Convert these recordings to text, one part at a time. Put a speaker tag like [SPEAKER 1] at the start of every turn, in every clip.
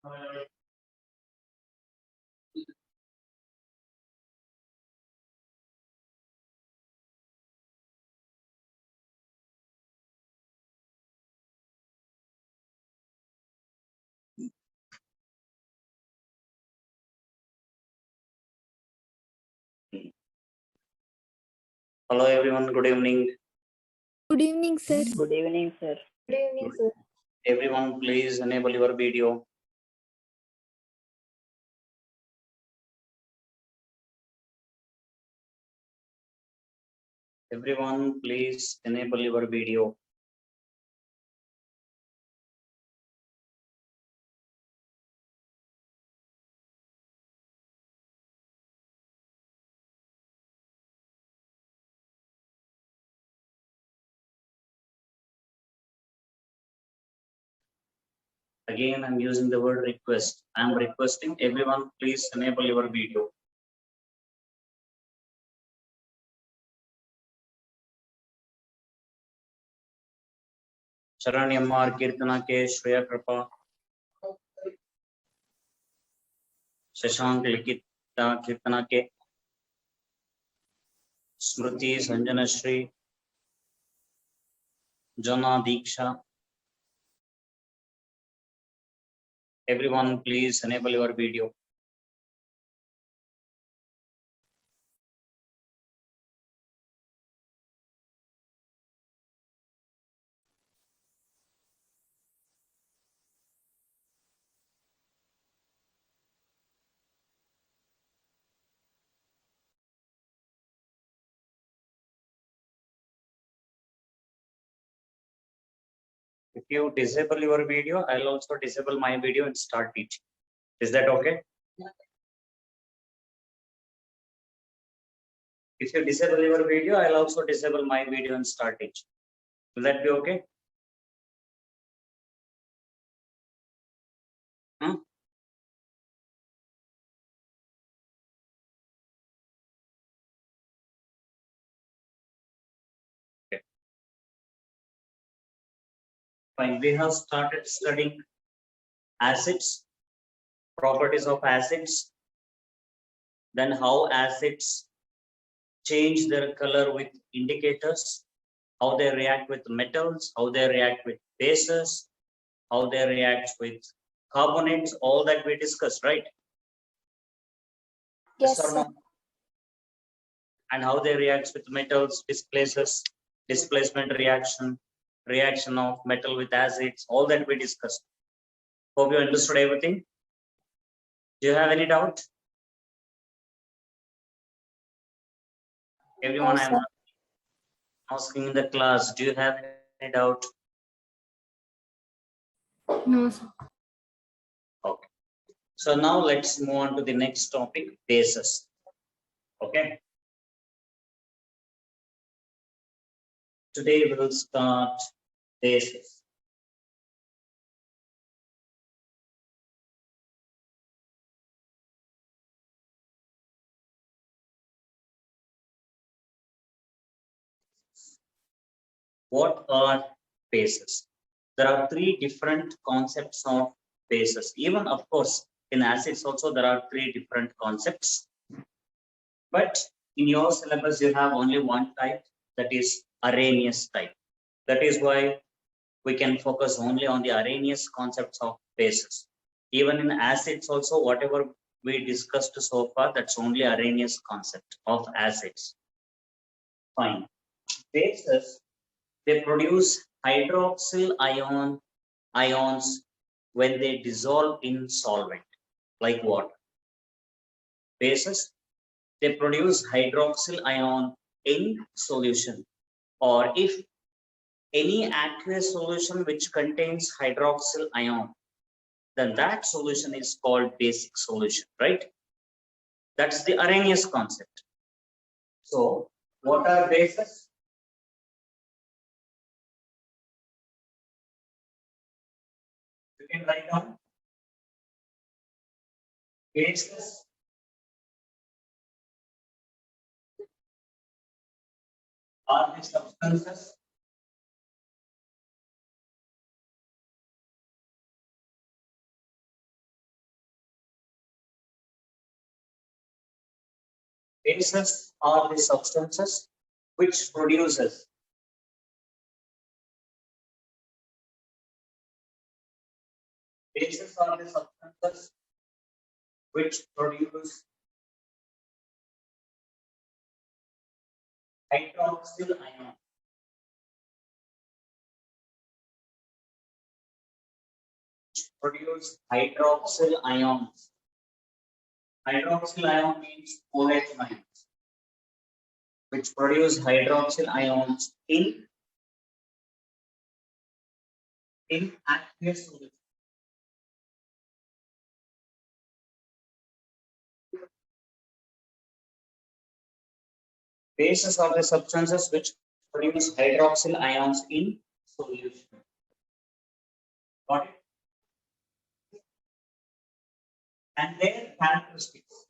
[SPEAKER 1] Hello everyone, good evening.
[SPEAKER 2] Good evening, sir.
[SPEAKER 3] Good evening, sir.
[SPEAKER 2] Good evening, sir.
[SPEAKER 1] Everyone, please enable your video. Everyone, please enable your video. Again, I'm using the word request. I'm requesting everyone, please enable your video. Charan MR, Kirtana K, Shreya Kripa, Shashank Likita, Kirtana K, Smriti, Sanjana Shri, Jana Diksha. Everyone, please enable your video. If you disable your video, I'll also disable my video and start teaching. Is that okay? If you disable your video, I'll also disable my video and start teaching. Will that be okay? Okay. Fine. We have started studying acids, properties of acids, then how acids change their color with indicators, how they react with metals, how they react with bases, how they react with carbonates, all that we discussed, right?
[SPEAKER 2] Yes,
[SPEAKER 1] or
[SPEAKER 2] sir.
[SPEAKER 1] no? And how they react with metals, displacement reaction, reaction of metal with acids, all that we discussed. Hope you understood everything. Do you have any doubt? Everyone,
[SPEAKER 2] Yes,
[SPEAKER 1] I'm asking in the class, do you have any doubt?
[SPEAKER 2] No, sir.
[SPEAKER 1] Okay. So now let's move on to the next topic, bases. Okay. Today we will start bases. What are bases? There are three different concepts of bases. Even, of course, in acids also there are three different concepts. But in your syllabus, you have only one type, that is Arrhenius type. That is why we can focus only on the Arrhenius concepts of bases. Even in acids also, whatever we discussed so far, that's only Arrhenius concept of acids. Fine. Bases, they produce hydroxyl ions when they dissolve in solvent, like water. Bases, they produce hydroxyl ion in solution, or if any aqueous solution which contains hydroxyl ion, then that solution is called basic solution, right? That's the Arrhenius concept. So what are bases? You can write down. Bases are the substances Bases are the substances which produces bases are the substances which produce hydroxyl ion. Produce hydroxyl ions. Hydroxyl ion means OH minus, which produce hydroxyl ions in aqueous solution. Bases are the substances which produce hydroxyl ions in solution. Got it? And their characteristics.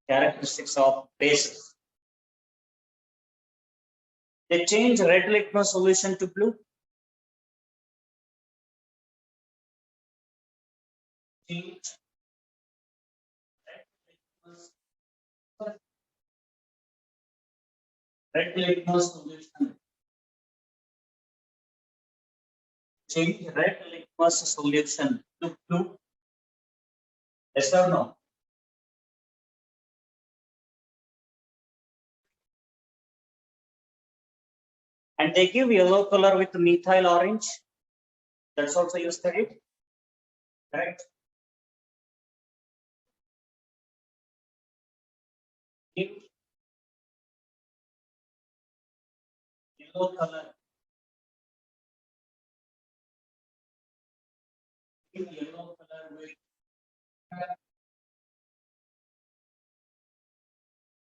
[SPEAKER 1] Characteristics of bases. They change red litmus solution to blue. Change red litmus solution. Change red litmus solution to blue. Yes or no? And they give yellow color with methyl orange. That's also you studied, correct? Give yellow color. Give yellow color with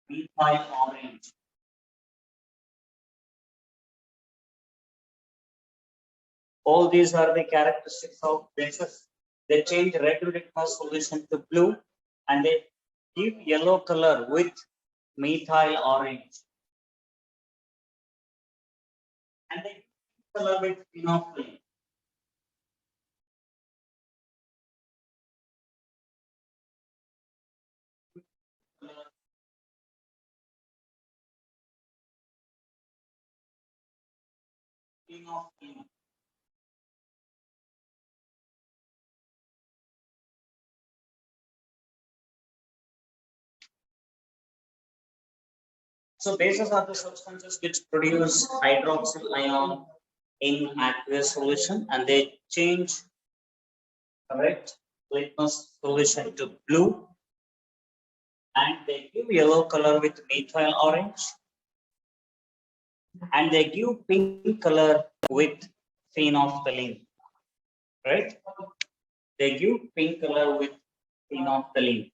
[SPEAKER 1] methyl orange. All these are the characteristics of bases. They change red litmus solution to blue, and they give yellow color with methyl orange. And they give color with phenolphthalein. Phenolphthalein. So bases are the substances which produce hydroxyl ion in aqueous solution, and they change red litmus solution to blue, and they give yellow color with methyl orange, and they give pink color with phenolphthalein, right? They give pink color with phenolphthalein.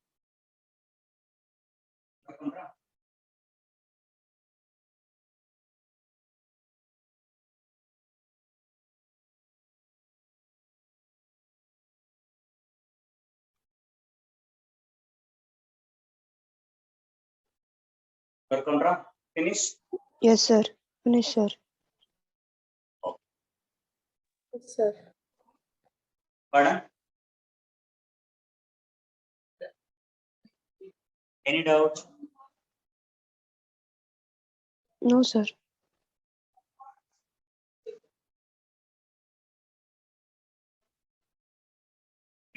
[SPEAKER 1] Varkundra, finish?
[SPEAKER 3] Yes, sir. Finish, sir.
[SPEAKER 2] Yes, sir.
[SPEAKER 1] Pardon? Any doubt?
[SPEAKER 3] No, sir.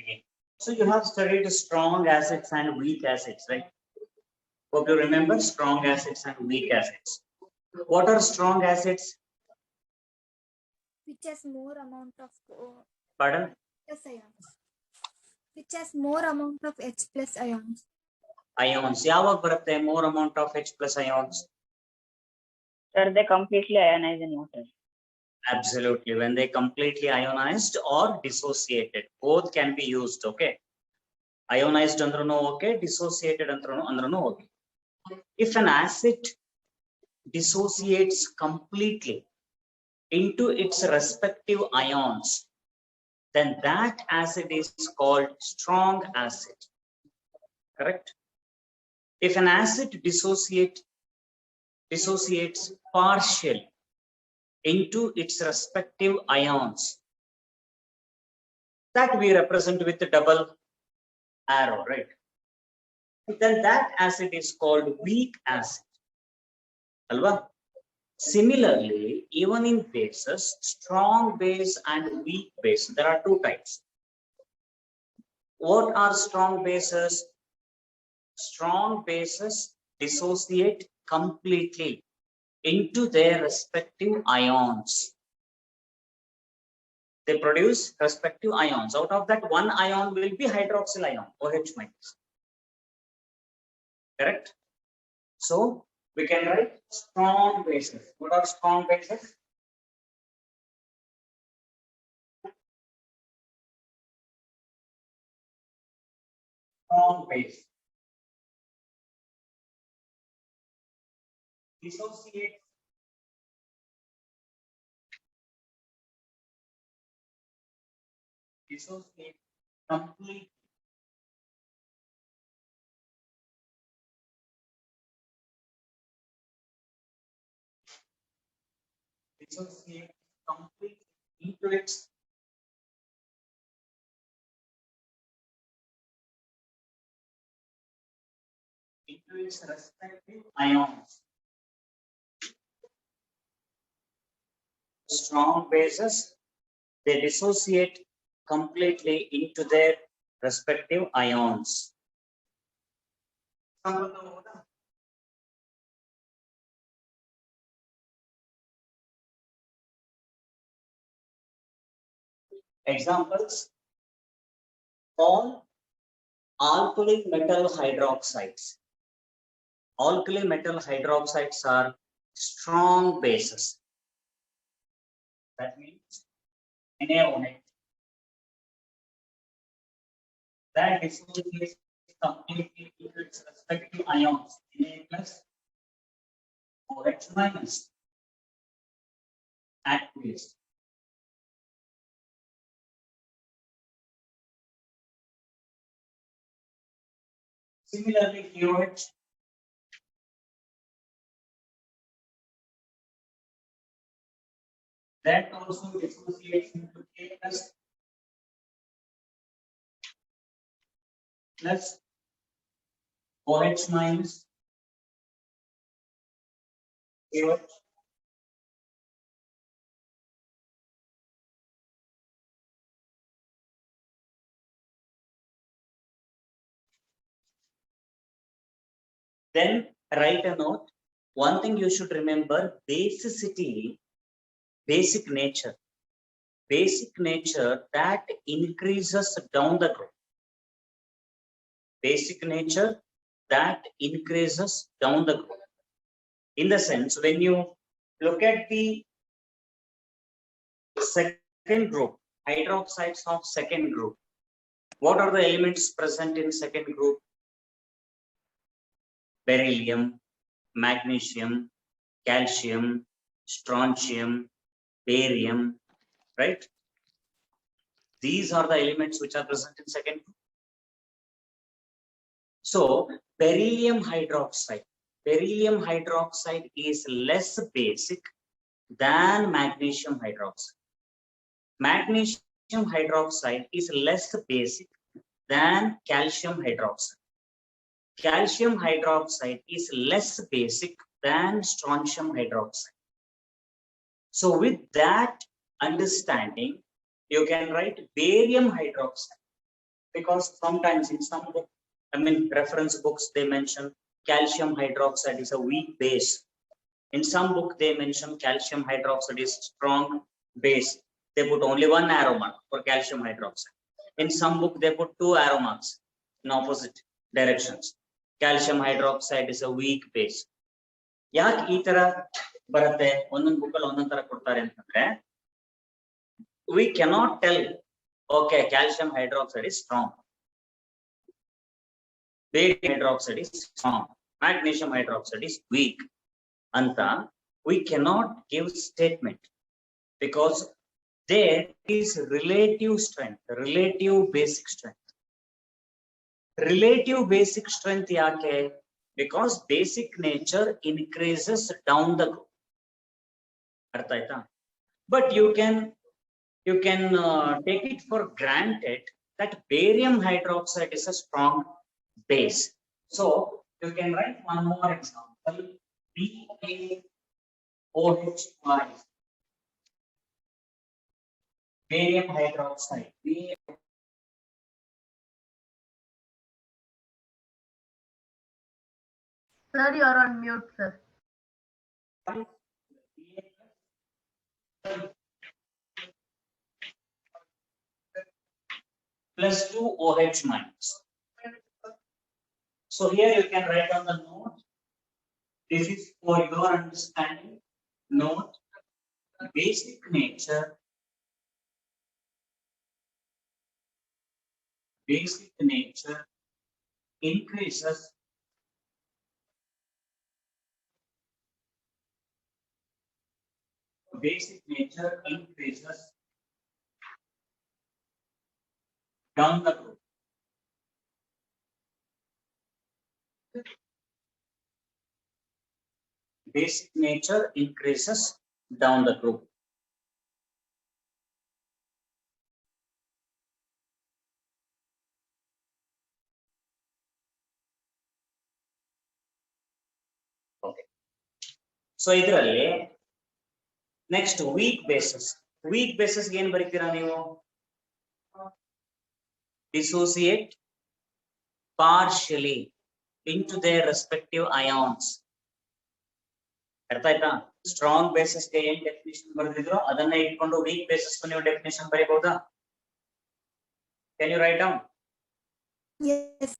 [SPEAKER 1] Okay. So you have studied strong acids and weak acids, right? Hope you remember strong acids and weak acids. What are strong acids?
[SPEAKER 2] Which has more amount of
[SPEAKER 1] Pardon?
[SPEAKER 2] plus ions. Which has more amount of H plus ions.
[SPEAKER 1] Ions. ಯಾವಾಗ ಬರುತ್ತೆ more amount of H plus ions?
[SPEAKER 4] Sir, they completely ionize in water.
[SPEAKER 1] Absolutely. When they completely ionized or dissociated, both can be used. Okay. Ionized andrunu okay, dissociated andrunu okay. If an acid dissociates completely into its respective ions, then that acid is called strong acid. Correct? If an acid dissociates partially into its respective ions, that we represent with the double arrow, right? Then that acid is called weak acid. Alva? Similarly, even in bases, strong base and weak base, there are two types. What are strong bases? Strong bases dissociate completely into their respective ions. They produce respective ions. Out of that, one ion will be hydroxyl ion, OH minus. Correct? So we can write strong bases. What are strong bases? Strong base. Dissociate complete dissociate complete into its respective ions. Strong bases, they dissociate completely into their respective ions. Examples: all alkali metal hydroxides. Alkali metal hydroxides are strong bases. That means Na1H. That dissociates completely into its respective ions, Na plus OH minus, aqueous. Similarly, KOH, that also dissociates into K plus OH minus KOH. Then write a note. One thing you should remember: basicity, basic nature that increases down the group. Basic nature that increases down the group. In the sense, when you look at the second group, hydroxides of second group, what are the elements present in second group? Beryllium, magnesium, calcium, strontium, barium, right? These are the elements which are present in second group. So beryllium hydroxide is less basic than magnesium hydroxide. Magnesium hydroxide is less basic than calcium hydroxide. Calcium hydroxide is less basic than strontium hydroxide. So with that understanding, you can write barium hydroxide, because sometimes in some book, reference books, they mention calcium hydroxide is a weak base. In some book, they mention calcium hydroxide is strong base. They put only one arrow mark for calcium hydroxide. In some book, they put two arrow marks in opposite directions. Calcium hydroxide is a weak base. ಯಾಕೆ ಈ ತರ ಬರುತ್ತೆ, ಒಂದೊಂದು book ಅಲ್ಲಿ ಒಂದೊಂದು ತರ ಕೊಡ್ತಾರೆ ಅಂತಂದ್ರೆ, we cannot tell, okay, calcium hydroxide is strong, barium hydroxide is strong, magnesium hydroxide is weak. Anta, we cannot give statement, because there is relative strength, relative basic strength. Relative basic strength yake? Because basic nature increases down the group. Artha aita? But you can take it for granted that barium hydroxide is a strong base. So you can write one more example. BaOH5, barium hydroxide.
[SPEAKER 5] Sir, you are on mute, sir.
[SPEAKER 1] Plus 2 OH minus. So here you can write on the note. This is for your understanding. Note, basic nature increases down the group. Basic nature increases down the group. Okay. So ಇದರಲ್ಲಿ next weak bases. Weak bases ಏನು ಬರೀತೀರಾ ನೀವು? Dissociate partially into their respective ions. ಅರ್ಥ ಆಯ್ತಾ? Strong basis ಗೆ ಏನ್ definition ಬರೆದಿದ್ರು ಅದನ್ನ ಇಟ್ಕೊಂಡು weak basis ನೀವು definition ಬರೀಬಹುದಾ? Can you write down?
[SPEAKER 2] Yes.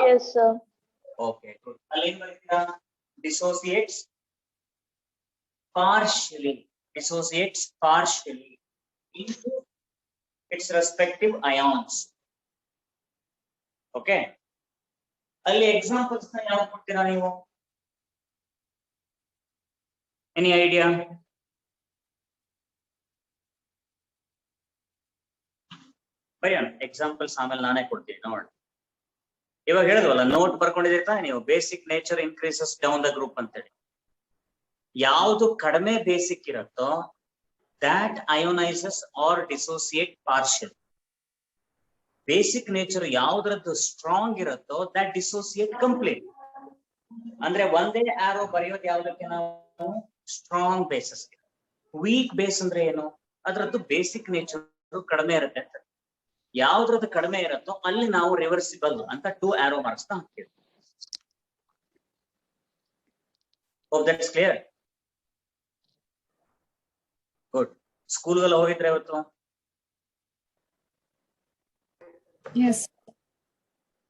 [SPEAKER 3] Yes, sir.
[SPEAKER 1] Okay, good. ಅಲ್ಲಿ ಏನ್ ಬರೀತೀರಾ? Dissociates partially into its respective ions. Okay. ಅಲ್ಲಿ ಎಕ್ಸಾಂಪಲ್ಸ್ ನ ಯಾವ್ದು ಕೊಡ್ತೀರಾ ನೀವು? Any idea? ಬರೆಯೋಣ ಎಕ್ಸಾಂಪಲ್ಸ್ ಆಮೇಲೆ ನಾನೇ ಕೊಡ್ತೀನಿ ನೋಡಿ. ಇವಾಗ ಹೇಳಿದ್ವಲ್ಲ ನೋಟ್ ಬರ್ಕೊಂಡಿದ್ದೀರಾ ನೀವು, basic nature increases down the group ಅಂತೇಳಿ. ಯಾವುದು ಕಡಿಮೆ ಬೇಸಿಕ್ ಇರುತ್ತೋ that ionizes or dissociate partially. Basic nature ಯಾವ್ದ್ರದ್ದು ಸ್ಟ್ರಾಂಗ್ ಇರುತ್ತೋ that dissociate complete. ಅಂದ್ರೆ ಒಂದೇ ಆರೋ ಬರೆಯೋದು ಯಾವ್ದಕ್ಕೆ ನಾವು? Strong basis. ವೀಕ್ ಬೇಸ್ ಅಂದ್ರೆ ಏನು? ಅದ್ರದ್ದು ಬೇಸಿಕ್ ನೇಚರ್ ಕಡಿಮೆ ಇರುತ್ತೆ ಅಂತ. ಯಾವ್ದ್ರದ್ದು ಕಡಿಮೆ ಇರುತ್ತೋ ಅಲ್ಲಿ ನಾವು ರಿವರ್ಸಿಬಲ್ ಅಂತ 2 ಆರೋ ಮಾರ್ಕ್ಸ್ ಹಾಕ್ತೀವಿ. Hope that's clear. Good. ಸ್ಕೂಲ್ಗೆಲ್ಲ ಹೋಗಿದ್ರೆ ಇವತ್ತು?
[SPEAKER 2] Yes.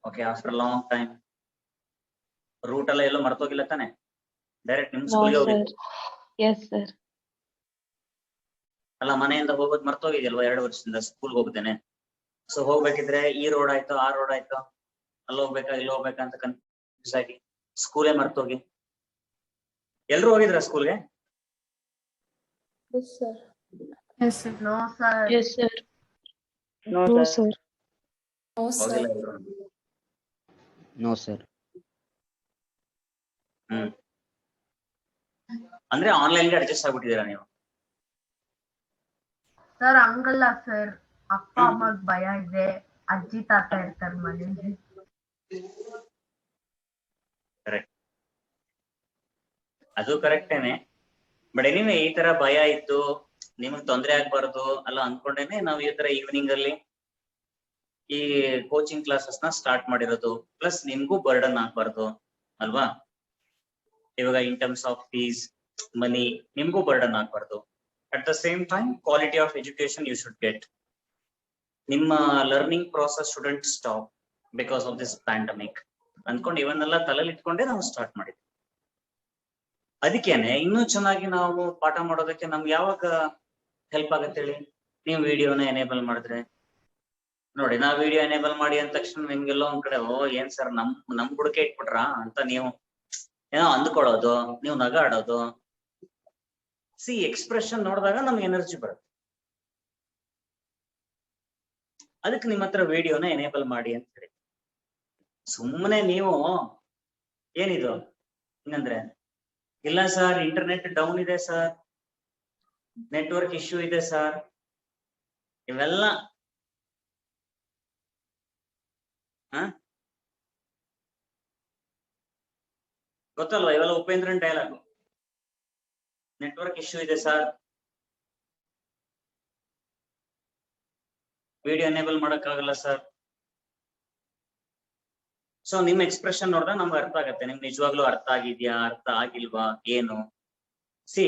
[SPEAKER 1] Okay, after a long time. Root ಎಲ್ಲ ಎಲ್ಲೋ ಮರ್ತೋಗಿಲ್ಲ ತಾನೆ? ಡೈರೆಕ್ಟ್ ನಿಮ್
[SPEAKER 3] No,
[SPEAKER 1] ಸ್ಕೂಲ್ಗೆ
[SPEAKER 3] sir.
[SPEAKER 1] ಹೋಗಿದ್ದು.
[SPEAKER 3] Yes, sir.
[SPEAKER 1] ಅಲ್ಲ ಮನೆಯಿಂದ ಹೋಗೋದು ಮರ್ತೋಗಿದ್ಯಲ್ವಾ? 2 ವರ್ಷದಿಂದ ಸ್ಕೂಲ್ಗೆ ಹೋಗ್ತೇನೆ. ಸೊ ಹೋಗ್ಬೇಕಿದ್ರೆ ಈ ರೋಡ್ ಆಯ್ತು, ಆ ರೋಡ್ ಆಯ್ತು, ಅಲ್ಲಿ ಹೋಗ್ಬೇಕಾ ಇಲ್ಲಿ ಹೋಗ್ಬೇಕಾ ಅಂತ ಕನ್ಫ್ಯೂಸ್ ಆಗಿ ಸ್ಕೂಲೇ ಮರ್ತೋಗಿ. ಎಲ್ರು ಹೋಗಿದ್ರ ಸ್ಕೂಲ್ಗೆ?
[SPEAKER 3] Yes, sir.
[SPEAKER 2] Yes, sir.
[SPEAKER 5] No, sir.
[SPEAKER 3] Yes, sir.
[SPEAKER 4] No,
[SPEAKER 3] No,
[SPEAKER 4] sir.
[SPEAKER 3] sir.
[SPEAKER 1] ಹೋಗಿಲ್ಲ ಎಲ್ರು?
[SPEAKER 6] No, sir.
[SPEAKER 1] ಅಂದ್ರೆ ಆನ್ಲೈನ್ಗೆ ಅಡ್ಜಸ್ಟ್ ಆಗ್ಬಿಟ್ಟಿದ್ದೀರಾ ನೀವು?
[SPEAKER 5] ಸರ್ ಹಂಗಲ್ಲ ಸರ್, ಅಪ್ಪ ಅಮ್ಮಗ್ ಭಯ ಇದೆ, ಅಜ್ಜಿ ತಾತ ಇರ್ತಾರೆ ಮನೇಲಿ.
[SPEAKER 1] ಕರೆಕ್ಟ್, ಅದು ಕರೆಕ್ಟೇನೆ. ಬಟ್ ಎನಿವೆ ಈ ತರ ಭಯ ಇತ್ತು, ನಿಮಗ್ ತೊಂದರೆ ಆಗ್ಬಾರ್ದು ಅಲ್ಲ ಅನ್ಕೊಂಡೇನೆ ನಾವು ಈ ತರ ಈವ್ನಿಂಗ್ ಅಲ್ಲಿ ಈ ಕೋಚಿಂಗ್ ಕ್ಲಾಸಸ್ ನ ಸ್ಟಾರ್ಟ್ ಮಾಡಿರೋದು. ಪ್ಲಸ್ ನಿಮ್ಗೂ ಬರ್ಡನ್ ಆಗ್ಬಾರ್ದು ಅಲ್ವಾ? ಇವಾಗ in terms of fees, money ನಿಮ್ಗೂ ಬರ್ಡನ್ ಆಗ್ಬಾರ್ದು. At the same time quality of education you should get. ನಿಮ್ಮ learning process shouldn't stop because of this pandemic ಅನ್ಕೊಂಡು ಇವನ್ನೆಲ್ಲ ತಲೆಯಲ್ಲಿ ಇಟ್ಕೊಂಡೆ ನಾವು ಸ್ಟಾರ್ಟ್ ಮಾಡಿದ್ವಿ. ಅದಕ್ಕೇನೆ ಇನ್ನೂ ಚೆನ್ನಾಗಿ ನಾವು ಪಾಠ ಮಾಡೋದಕ್ಕೆ ನಮ್ಗೆ ಯಾವಾಗ ಹೆಲ್ಪ್ ಆಗತ್ತೆ ಹೇಳಿ? ನೀವು ವಿಡಿಯೋನ ಎನೇಬಲ್ ಮಾಡಿದ್ರೆ ನೋಡಿ. ನಾವು ವಿಡಿಯೋ ಎನೇಬಲ್ ಮಾಡಿ ಅಂದ ತಕ್ಷಣ ನಿಮ್ಗೆಲ್ಲೋ ಒಂದ್ ಕಡೆ ಓ ಏನ್ ಸರ್ ನಮ್ ಬುಡಕೆ ಇಟ್ಬಿಟ್ರಾ ಅಂತ ನೀವು ಏನೋ ಅಂದ್ಕೊಳ್ಳೋದು, ನೀವು ನಗಾಡೋದು. ಸಿ ಎಕ್ಸ್ಪ್ರೆಷನ್ ನೋಡಿದಾಗ ನಮ್ಗೆ ಎನರ್ಜಿ ಬರುತ್ತೆ. ಅದಕ್ಕೆ ನಿಮ್ಮ ಹತ್ರ ವಿಡಿಯೋನ ಎನೇಬಲ್ ಮಾಡಿ ಅಂತ ಹೇಳಿ. ಸುಮ್ಮನೆ ನೀವು ಏನಿದು ಹಿಂಗಂದ್ರೆ ಇಲ್ಲ ಸರ್ ಇಂಟರ್ನೆಟ್ ಡೌನ್ ಇದೆ ಸರ್, ನೆಟ್ವರ್ಕ್ ಇಶ್ಯೂ ಇದೆ ಸರ್, ಇವೆಲ್ಲ ಗೊತ್ತಲ್ವಾ ಇವೆಲ್ಲ ಉಪೇಂದ್ರನ್ ಡೈಲಾಗು. ನೆಟ್ವರ್ಕ್ ಇಶ್ಯೂ ಇದೆ ಸರ್, ವಿಡಿಯೋ ಎನೇಬಲ್ ಮಾಡಕ್ಕಾಗಲ್ಲ ಸರ್. ಸೊ ನಿಮ್ ಎಕ್ಸ್ಪ್ರೆಷನ್ ನೋಡಿದ್ರೆ ನಮ್ಗೆ ಅರ್ಥ ಆಗತ್ತೆ ನಿಮ್ಗೆ ನಿಜವಾಗ್ಲೂ ಅರ್ಥ ಆಗಿದ್ಯಾ ಅರ್ಥ ಆಗಿಲ್ವಾ ಏನು. See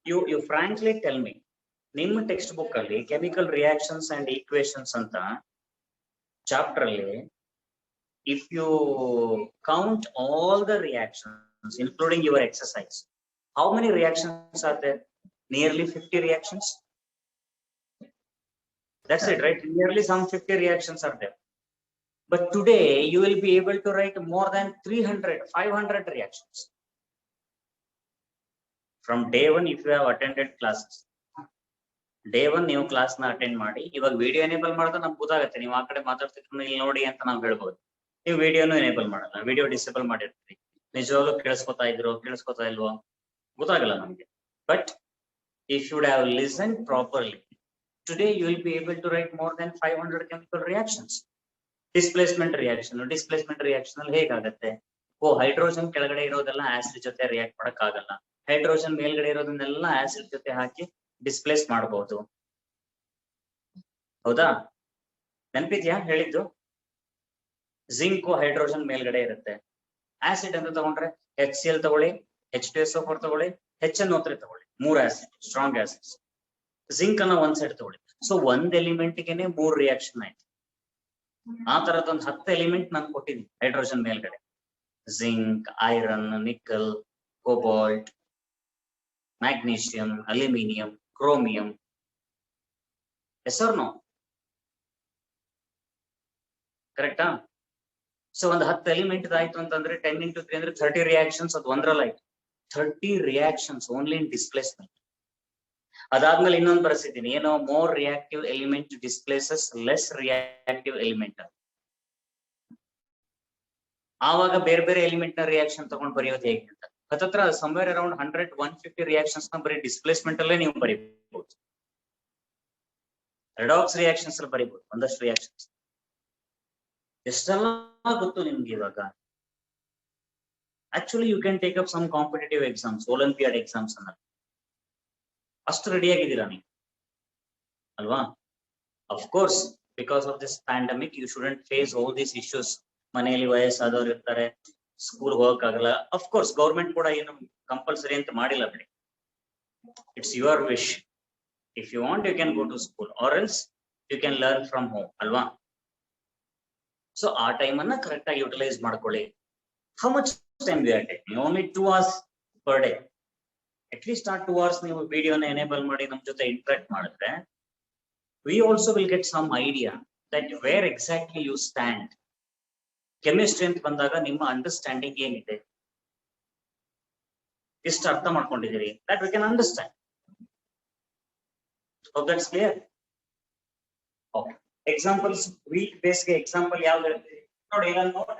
[SPEAKER 1] you frankly tell me, ನಿಮ್ಮ ಟೆಕ್ಸ್ಟ್ ಬುಕ್ ಅಲ್ಲಿ ಕೆಮಿಕಲ್ ರಿಯಾಕ್ಷನ್ಸ್ ಅಂಡ್ ಈಕ್ವೇಶನ್ಸ್ ಅಂತ ಚಾಪ್ಟರ್ ಅಲ್ಲಿ if you count all the reactions including your exercise, how many reactions are there? Nearly 50 reactions. That's it, right? Nearly some 50 reactions are there. But today you will be able to write more than 300, 500 reactions. From day one, if you have attended classes. Day one ನೀವು class ನ attend ಮಾಡಿ. ಇವಾಗ video enable ಮಾಡಿದ್ರೆ ನಮ್ಗೆ ಗೊತ್ತಾಗುತ್ತೆ ನೀವು ಆ ಕಡೆ ಮಾತಾಡ್ತಿದ್ರು ಇಲ್ಲಿ ನೋಡಿ ಅಂತ ನಾವು ಹೇಳ್ಬೋದು. ನೀವು ವಿಡಿಯೋನು ಎನೇಬಲ್ ಮಾಡಲ್ಲ, ವಿಡಿಯೋ ಡಿಸೇಬಲ್ ಮಾಡಿರ್ತೀರಿ. ನಿಜವಾಗ್ಲೂ ಕೇಳಿಸ್ಕೊತಾ ಇದ್ರು ಕೇಳಿಸ್ಕೊತಾ ಇಲ್ವೋ ಗೊತ್ತಾಗಲ್ಲ ನಮ್ಗೆ. But if you would have listened properly, today you will be able to write more than 500 chemical reactions. Displacement reaction ಅಲ್ಲಿ ಹೇಗಾಗತ್ತೆ? ಹೈಡ್ರೋಜನ್ ಕೆಳಗಡೆ ಇರೋದೆಲ್ಲ ಆಸಿಡ್ ಜೊತೆ ರಿಯಾಕ್ಟ್ ಮಾಡಕ್ ಆಗಲ್ಲ, ಹೈಡ್ರೋಜನ್ ಮೇಲ್ಗಡೆ ಇರೋದನ್ನೆಲ್ಲ ಆಸಿಡ್ ಜೊತೆ ಹಾಕಿ ಡಿಸ್ಪ್ಲೇಸ್ ಮಾಡಬಹುದು. ಹೌದಾ? ನೆನಪಿದ್ಯಾ ಹೇಳಿದ್ದು? ಜಿಂಕ್ ಹೈಡ್ರೋಜನ್ ಮೇಲ್ಗಡೆ ಇರುತ್ತೆ. ಆಸಿಡ್ ಅಂತ ತಗೊಂಡ್ರೆ HCl ತಗೊಳ್ಳಿ, H2SO4 ತಗೊಳ್ಳಿ, HNO3 ತಗೊಳ್ಳಿ, 3 ಆಸಿಡ್ ಸ್ಟ್ರಾಂಗ್ ಆಸಿಡ್ಸ್. ಜಿಂಕ್ ಅನ್ನ ಒಂದ್ ಸೈಡ್ ತಗೊಳ್ಳಿ. ಸೊ ಒಂದ್ ಎಲಿಮೆಂಟ್ ಗೆನೆ 3 ರಿಯಾಕ್ಷನ್ ಆಯ್ತು. ಆ ತರದೊಂದು 10 ಎಲಿಮೆಂಟ್ ನಾನು ಕೊಟ್ಟಿದ್ದೀನಿ ಹೈಡ್ರೋಜನ್ ಮೇಲ್ಗಡೆ. Zinc, iron, nickel, cobalt, magnesium, aluminium, chromium. Yes or no? ಕರೆಕ್ಟಾ? ಸೊ ಒಂದು 10 ಎಲಿಮೆಂಟ್ ಆಯ್ತು ಅಂತಂದ್ರೆ 10 into 3 ಅಂದ್ರೆ 30 ರಿಯಾಕ್ಷನ್ಸ್. ಅದು ಒಂದ್ರಲ್ಲಿ ಆಯ್ತು. 30 reactions only in displacement. ಅದಾದ್ಮೇಲೆ ಇನ್ನೊಂದು ಬರ್ಸಿದ್ದೀನಿ, ಏನೋ more reactive element displaces less reactive element. ಆವಾಗ ಬೇರೆ ಬೇರೆ ಎಲಿಮೆಂಟ್ ನ ರಿಯಾಕ್ಷನ್ ತಗೊಂಡು ಬರೆಯೋದು ಹೇಗೆ ಅಂತ ಹತ್ತತ್ರ ಸಮ್ವೇರ್ ಅರೌಂಡ್ 100-150 ರಿಯಾಕ್ಷನ್ಸ್ ನ ಬರೀ ಡಿಸ್ಪ್ಲೇಸ್ಮೆಂಟ್ ಅಲ್ಲೇ ನೀವು ಬರೀಬಹುದು. ರೆಡಾಕ್ಸ್ ರಿಯಾಕ್ಷನ್ಸ್ ಅಲ್ಲಿ ಬರೀಬಹುದು ಒಂದಷ್ಟು ರಿಯಾಕ್ಷನ್ಸ್. ಎಷ್ಟೆಲ್ಲ ಗೊತ್ತು ನಿಮ್ಗೆ ಇವಾಗ. Actually, you can take up some competitive exams, Olympiad exams ಅನ್ನ. ಅಷ್ಟು ರೆಡಿ ಆಗಿದ್ದೀರಾ ನೀವು ಅಲ್ವಾ? Of course, because of this pandemic, you shouldn't face all these issues. ಮನೆಯಲ್ಲಿ ವಯಸ್ಸಾದವ್ರು ಇರ್ತಾರೆ, ಸ್ಕೂಲ್ ಹೋಗಕ್ಕಾಗಲ್ಲ. Of course, ಗೌರ್ಮೆಂಟ್ ಕೂಡ ಏನು ಕಂಪಲ್ಸರಿ ಅಂತ ಮಾಡಿಲ್ಲ ಬಿಡಿ. It's your wish. If you want, you can go to school, or else you can learn from home, ಅಲ್ವಾ? So ಆ ಟೈಮ್ ಅನ್ನ ಕರೆಕ್ಟ್ ಆಗಿ ಯುಟಿಲೈಸ್ ಮಾಡ್ಕೊಳ್ಳಿ. How much time we are taking? Only 2 hours per day. At least ಆ 2 hours ನೀವು ವಿಡಿಯೋನ enable ಮಾಡಿ ನಮ್ ಜೊತೆ ಇಂಟ್ರಾಕ್ಟ್ ಮಾಡಿದ್ರೆ we also will get some idea that where exactly you stand. Chemistry ಅಂತ ಬಂದಾಗ ನಿಮ್ಮ ಅಂಡರ್ಸ್ಟ್ಯಾಂಡಿಂಗ್ ಏನಿದೆ, ಎಷ್ಟು ಅರ್ಥ ಮಾಡ್ಕೊಂಡಿದ್ದೀರಿ, that we can understand. Hope that's clear. Okay. Examples, weak base ಗೆ ಎಕ್ಸಾಂಪಲ್ ಯಾವ್ದು ಹೇಳ್ತೀರಿ ನೋಡಿ. ಈಗ ನೋಡಿ,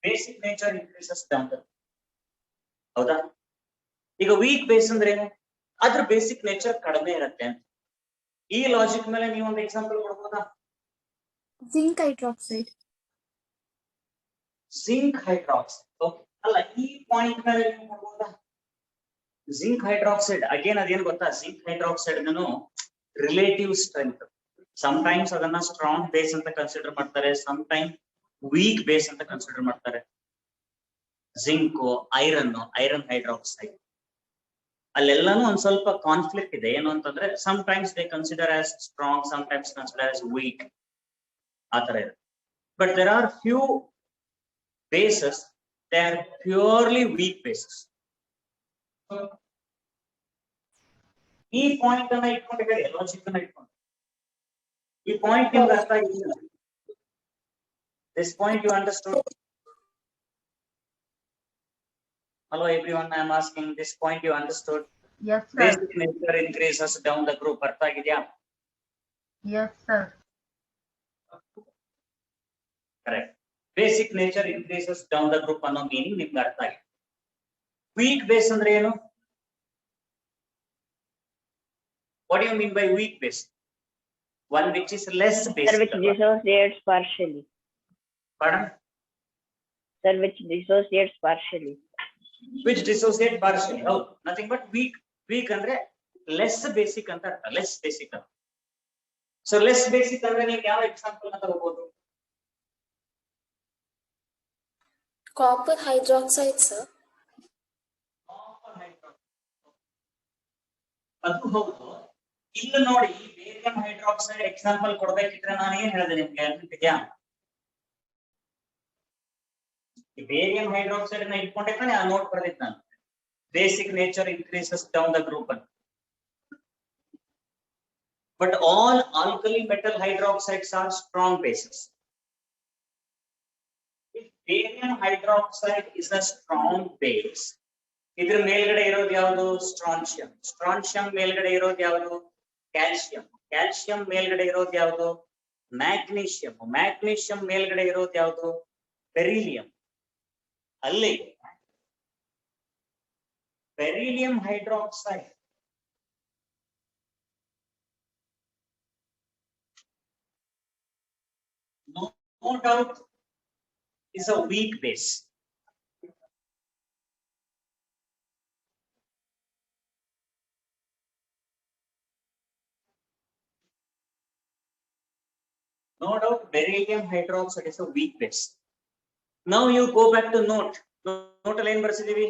[SPEAKER 1] ಬೇಸಿಕ್ ನೇಚರ್ ಇನ್ಕ್ರೀಸಸ್ ಡೌನ್. ಹೌದಾ? ಈಗ ವೀಕ್ ಬೇಸ್ ಅಂದ್ರೆ ಏನು? ಅದ್ರ ಬೇಸಿಕ್ ನೇಚರ್ ಕಡಿಮೆ ಇರುತ್ತೆ ಅಂತ. ಈ ಲಾಜಿಕ್ ಮೇಲೆ ನೀವು ಒಂದು ಎಕ್ಸಾಂಪಲ್ ಕೊಡ್ಬೋದಾ?
[SPEAKER 2] Zinc hydroxide.
[SPEAKER 1] Zinc hydroxide. Okay, ಅಲ್ಲ ಈ ಪಾಯಿಂಟ್ ಮೇಲೆ ನೀವು ಕೊಡ್ಬೋದಾ? ಜಿಂಕ್ ಹೈಡ್ರಾಕ್ಸೈಡ್ ಅಗೇನ್ ಅದೇನು ಗೊತ್ತಾ? Zinc hydroxide relative strength. Sometimes ಅದನ್ನ ಸ್ಟ್ರಾಂಗ್ ಬೇಸ್ ಅಂತ ಕನ್ಸಿಡರ್ ಮಾಡ್ತಾರೆ, ಸಮಟೈಮ್ ವೀಕ್ ಬೇಸ್ ಅಂತ ಕನ್ಸಿಡರ್ ಮಾಡ್ತಾರೆ. ಜಿಂಕ್, ಐರನ್ ಹೈಡ್ರಾಕ್ಸೈಡ್ ಅಲ್ಲೆಲ್ಲಾನು ಒಂದ್ ಸ್ವಲ್ಪ ಕಾನ್ಫ್ಲಿಕ್ಟ್ ಇದೆ. ಏನು ಅಂತಂದ್ರೆ sometimes they consider as strong, sometimes consider as weak, ಆ ತರ ಇದೆ. But there are few bases they are purely weak bases. ಈ ಪಾಯಿಂಟ್ ಅನ್ನ ಇಟ್ಕೊಂಡಿದ್ದಾರೆ, ಲಾಜಿಕ್ ಅನ್ನ ಇಟ್ಕೊಂಡು. ಈ ಪಾಯಿಂಟ್ ನಿಮ್ಗೆ ಅರ್ಥ ಆಗಿಲ್ಲ? This point you understood? Hello everyone, I am asking, this point you understood?
[SPEAKER 5] Yes, sir.
[SPEAKER 1] Basic nature increases down the group. ಅರ್ಥ ಆಗಿದೆಯಾ?
[SPEAKER 5] Yes, sir.
[SPEAKER 1] Correct. Basic nature increases down the group ಅನ್ನೋ meaning ನಿಮ್ಗೆ ಅರ್ಥ ಆಗಿದೆ. Weak base ಅಂದ್ರೆ ಏನು? What do you mean by weak base? One which is less basic.
[SPEAKER 4] Which dissociates partially.
[SPEAKER 1] Pardon?
[SPEAKER 4] Sir, which dissociates partially.
[SPEAKER 1] Which dissociate partially. Oh, nothing but weak. Weak andre less basic anta artha. Less basic. So less basic andre ನೀವು ಯಾವ example ಅಂತ ತಗೋಬಹುದು?
[SPEAKER 2] Copper hydroxide, sir.
[SPEAKER 1] ಅದು ಹೌದು. ಇಲ್ಲಿ ನೋಡಿ barium hydroxide example ಕೊಡಬೇಕಿದ್ರೆ ನಾನು ಏನು ಹೇಳಿದೆ ನಿಮಗೆ ನೆನಪಿದ್ಯಾ? ಬೇರಿಯಂ ಹೈಡ್ರಾಕ್ಸೈಡ್ ನ ಇಟ್ಕೊಂಡೆ ತಾನೆ ಆ ನೋಟ್ ಬರೆದಿದ್ದು ನಾನು. Basic nature increases down the group ಅಂತ. But all alkali metal hydroxides are strong bases. If barium hydroxide is a strong base, idr melgade irodu yavadu? Strontium. Strontium melgade irodu yavadu? Calcium. Calcium melgade irodu yavadu? Magnesium. Magnesium melgade irodu yavadu? Beryllium. Allige beryllium hydroxide no doubt is a weak base. No doubt beryllium hydroxide is a weak base. Now you go back to note. Note line ಬರ್ಸಿದೀವಿ.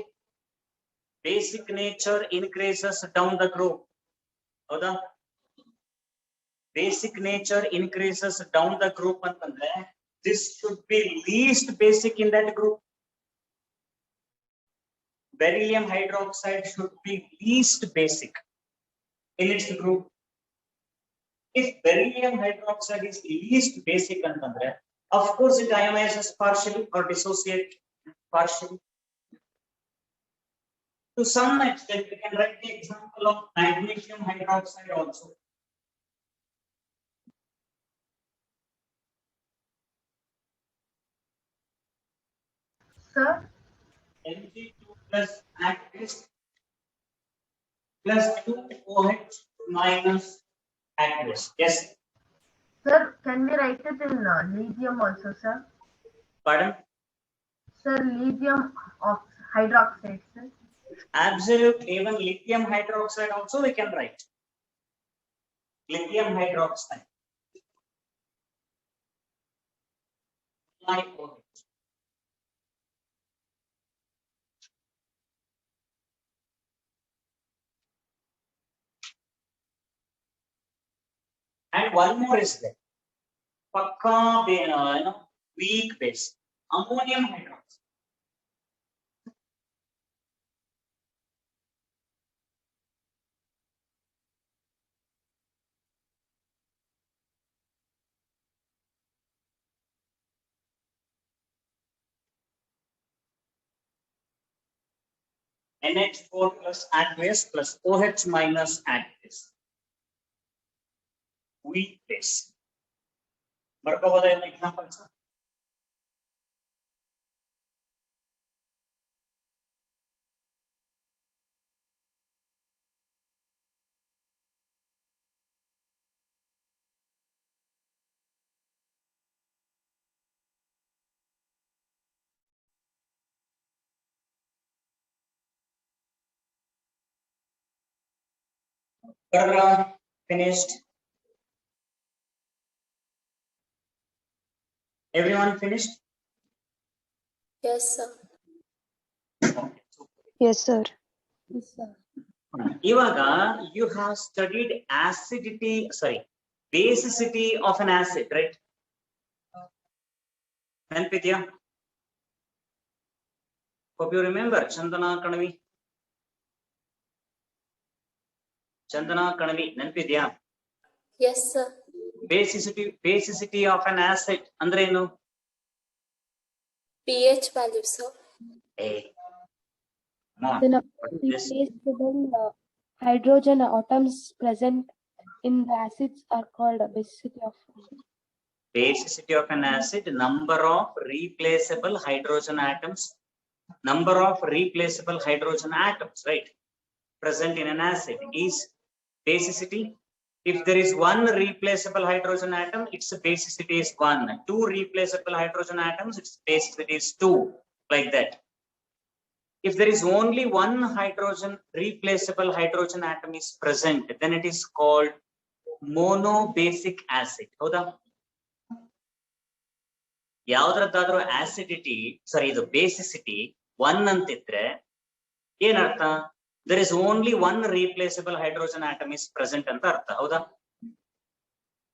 [SPEAKER 1] Basic nature increases down the group. ಹೌದಾ? Basic nature increases down the group ಅಂತಂದ್ರೆ this should be least basic in that group. Beryllium hydroxide should be least basic in its group. If beryllium hydroxide is least basic ಅಂತಂದ್ರೆ of course it ionizes partially or dissociate partially. To some extent we can write the example of magnesium hydroxide also.
[SPEAKER 5] Sir,
[SPEAKER 1] Mg2 plus aqueous plus 2OH minus aqueous. Yes.
[SPEAKER 5] sir, can we write it in lithium also, sir?
[SPEAKER 1] Pardon?
[SPEAKER 5] Sir, lithium of hydroxide, sir.
[SPEAKER 1] Absolutely. Even lithium hydroxide also we can write. Lithium hydroxide. Like OH. And one more is there. Pakka, weak base. Ammonium hydroxide. NH4 plus aqueous plus OH minus aqueous. Weak base. ಬರ್ಕೋಬೋದಾ ಏನು examples? Finished. Everyone finished?
[SPEAKER 2] Yes, sir.
[SPEAKER 3] Yes, sir.
[SPEAKER 1] ಇವಾಗ you have studied acidity, sorry, basicity of an acid, right? ನೆನಪಿದ್ಯಾ? Hope you remember Chandana Kanavi. Chandana Kanavi, ನೆನಪಿದ್ಯಾ?
[SPEAKER 2] Yes, sir.
[SPEAKER 1] Basicity of an acid ಅಂದ್ರೆ ಏನು?
[SPEAKER 2] pH value, sir.
[SPEAKER 1] Hey. Come on.
[SPEAKER 3] Then
[SPEAKER 1] What is this?
[SPEAKER 3] replaceable hydrogen atoms present in the acids are called basicity of.
[SPEAKER 1] Basicity of an acid, number of replaceable hydrogen atoms. Number of replaceable hydrogen atoms, right? Present in an acid is basicity. If there is one replaceable hydrogen atom, its basicity is 1. Two replaceable hydrogen atoms, its basicity is 2. Like that. If there is only one replaceable hydrogen atom is present, then it is called monobasic acid. ಹೌದಾ? ಯಾವ್ದ್ರದ್ದಾದ್ರೂ acidity, ಇದು basicity 1 ಅಂತಿದ್ರೆ ಏನರ್ಥ? There is only one replaceable hydrogen atom is present ಅಂತ ಅರ್ಥ. ಹೌದಾ?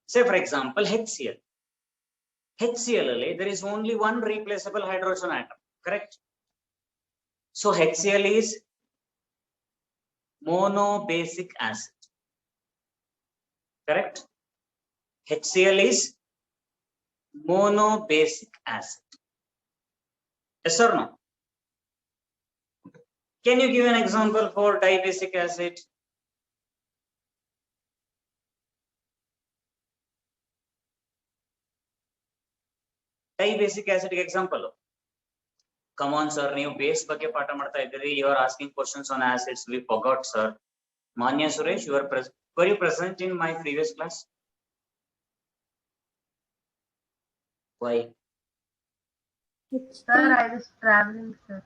[SPEAKER 1] Say for example HCl. HCl ಅಲ್ಲಿ there is only one replaceable hydrogen atom. Correct? So HCl is monobasic acid. Correct? HCl is monobasic acid. Yes or no? Can you give an example for dibasic acid? Dibasic acid example. Come on, sir. You base ಬಗ್ಗೆ ಪಾಠ ಮಾಡ್ತಾ ಇದ್ದೀರಿ. You are asking questions on acids. We forgot, sir. Manya Suresh, were you present in my previous class? Why?
[SPEAKER 5] Sir, I was traveling, sir.